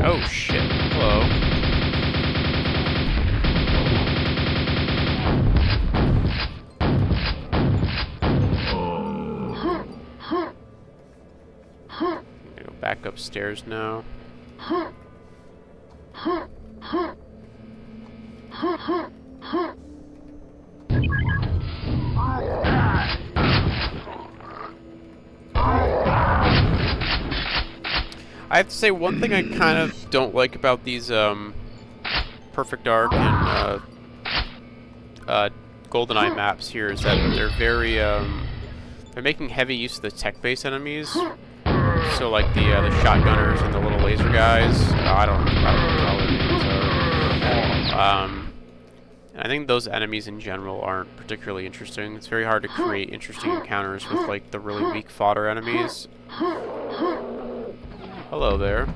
Oh shit, hello. I'm gonna go back upstairs now. I have to say, one thing I kind of don't like about these Perfect Dark and GoldenEye maps here is that they're very they're making heavy use of the tech-based enemies. So like the shotgunners and the little laser guys. I don't know what their names are. I think those enemies in general aren't particularly interesting. It's very hard to create interesting encounters with like the really weak fodder enemies. Hello there.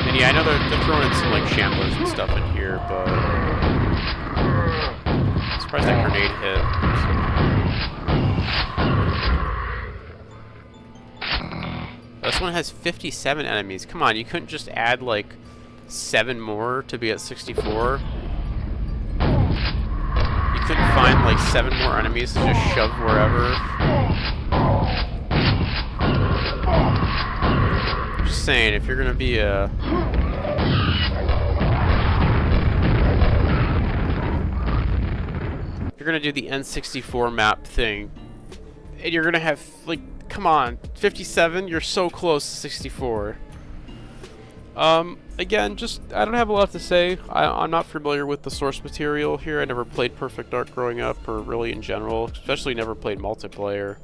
And yeah, I know they're throwing in some like shamblers and stuff in here, but I'm surprised that grenade hit. This one has 57 enemies. Come on, you couldn't just add like 7 more to be at 64? You couldn't find like 7 more enemies to just shove wherever? Just saying, if you're gonna be a... You're gonna do the N64 map thing, and you're gonna have, like, come on, 57? You're so close to 64. Again, just, I don't have a lot to say. I'm not familiar with the source material here. I never played Perfect Dark growing up, or really in general, especially never played multiplayer.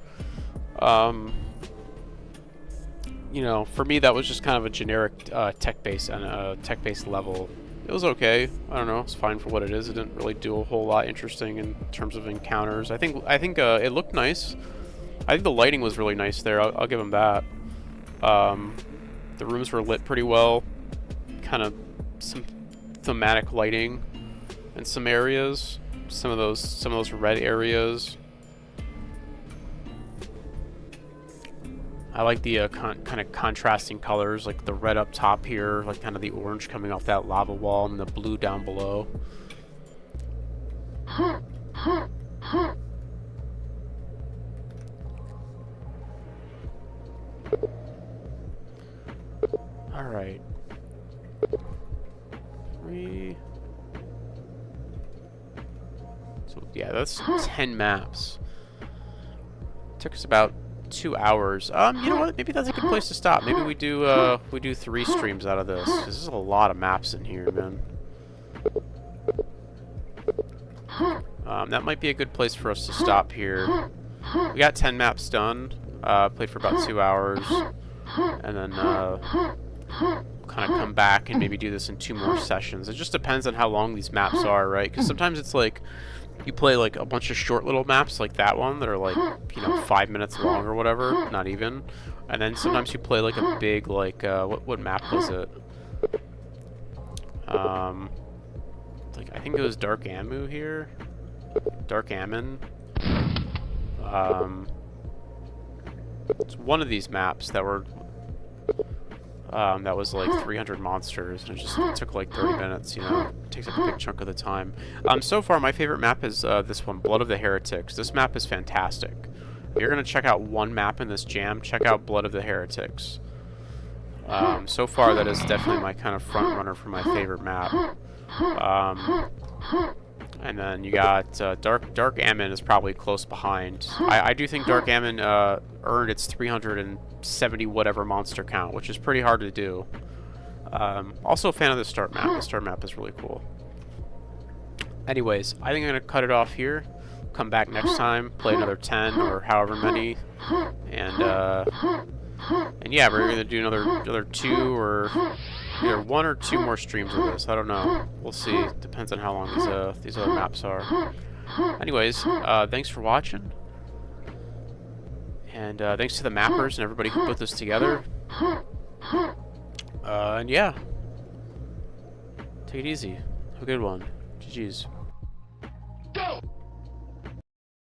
You know, for me that was just kind of a generic tech-based level. It was okay. I don't know. It's fine for what it is. It didn't really do a whole lot interesting in terms of encounters. I think it looked nice. I think the lighting was really nice there. I'll give them that. The rooms were lit pretty well. Kind of some thematic lighting in some areas. Some of those red areas. I like the kind of contrasting colors, like the red up top here, like kind of the orange coming off that lava wall, and the blue down below. Alright. 3. So, yeah, that's 10 maps. Took us about 2 hours. You know what? Maybe that's a good place to stop. Maybe we do 3 streams out of this. This is a lot of maps in here, man. That might be a good place for us to stop here. We got 10 maps done. Played for about 2 hours, and then kind of come back and maybe do this in 2 more sessions. It just depends on how long these maps are, right? Because sometimes it's like you play like a bunch of short little maps like that one that are like, you know, 5 minutes long or whatever, not even. And then sometimes you play like a big, like, what map was it? Like, I think it was Dark Amu here. Dark Ammon. It's one of these maps that were, that was like 300 monsters, and it took like 30 minutes, you know. It takes up a big chunk of the time. So far, my favorite map is this one, Blood of the Heretics. This map is fantastic. If you're going to check out one map in this jam, check out Blood of the Heretics. So far, that is definitely my kind of front runner for my favorite map. And then you got Dark Ammon is probably close behind. I do think Dark Ammon earned its 370 whatever monster count, which is pretty hard to do. Also a fan of the start map. The start map is really cool. Anyways, I think I'm gonna cut it off here. Come back next time, play another 10 or however many, and yeah, we're gonna do another 2 or either 1 or 2 more streams of this. I don't know. We'll see. Depends on how long these other maps are. Anyways, thanks for watching, and thanks to the mappers and everybody who put this together. And yeah, take it easy. Have a good one. GG's.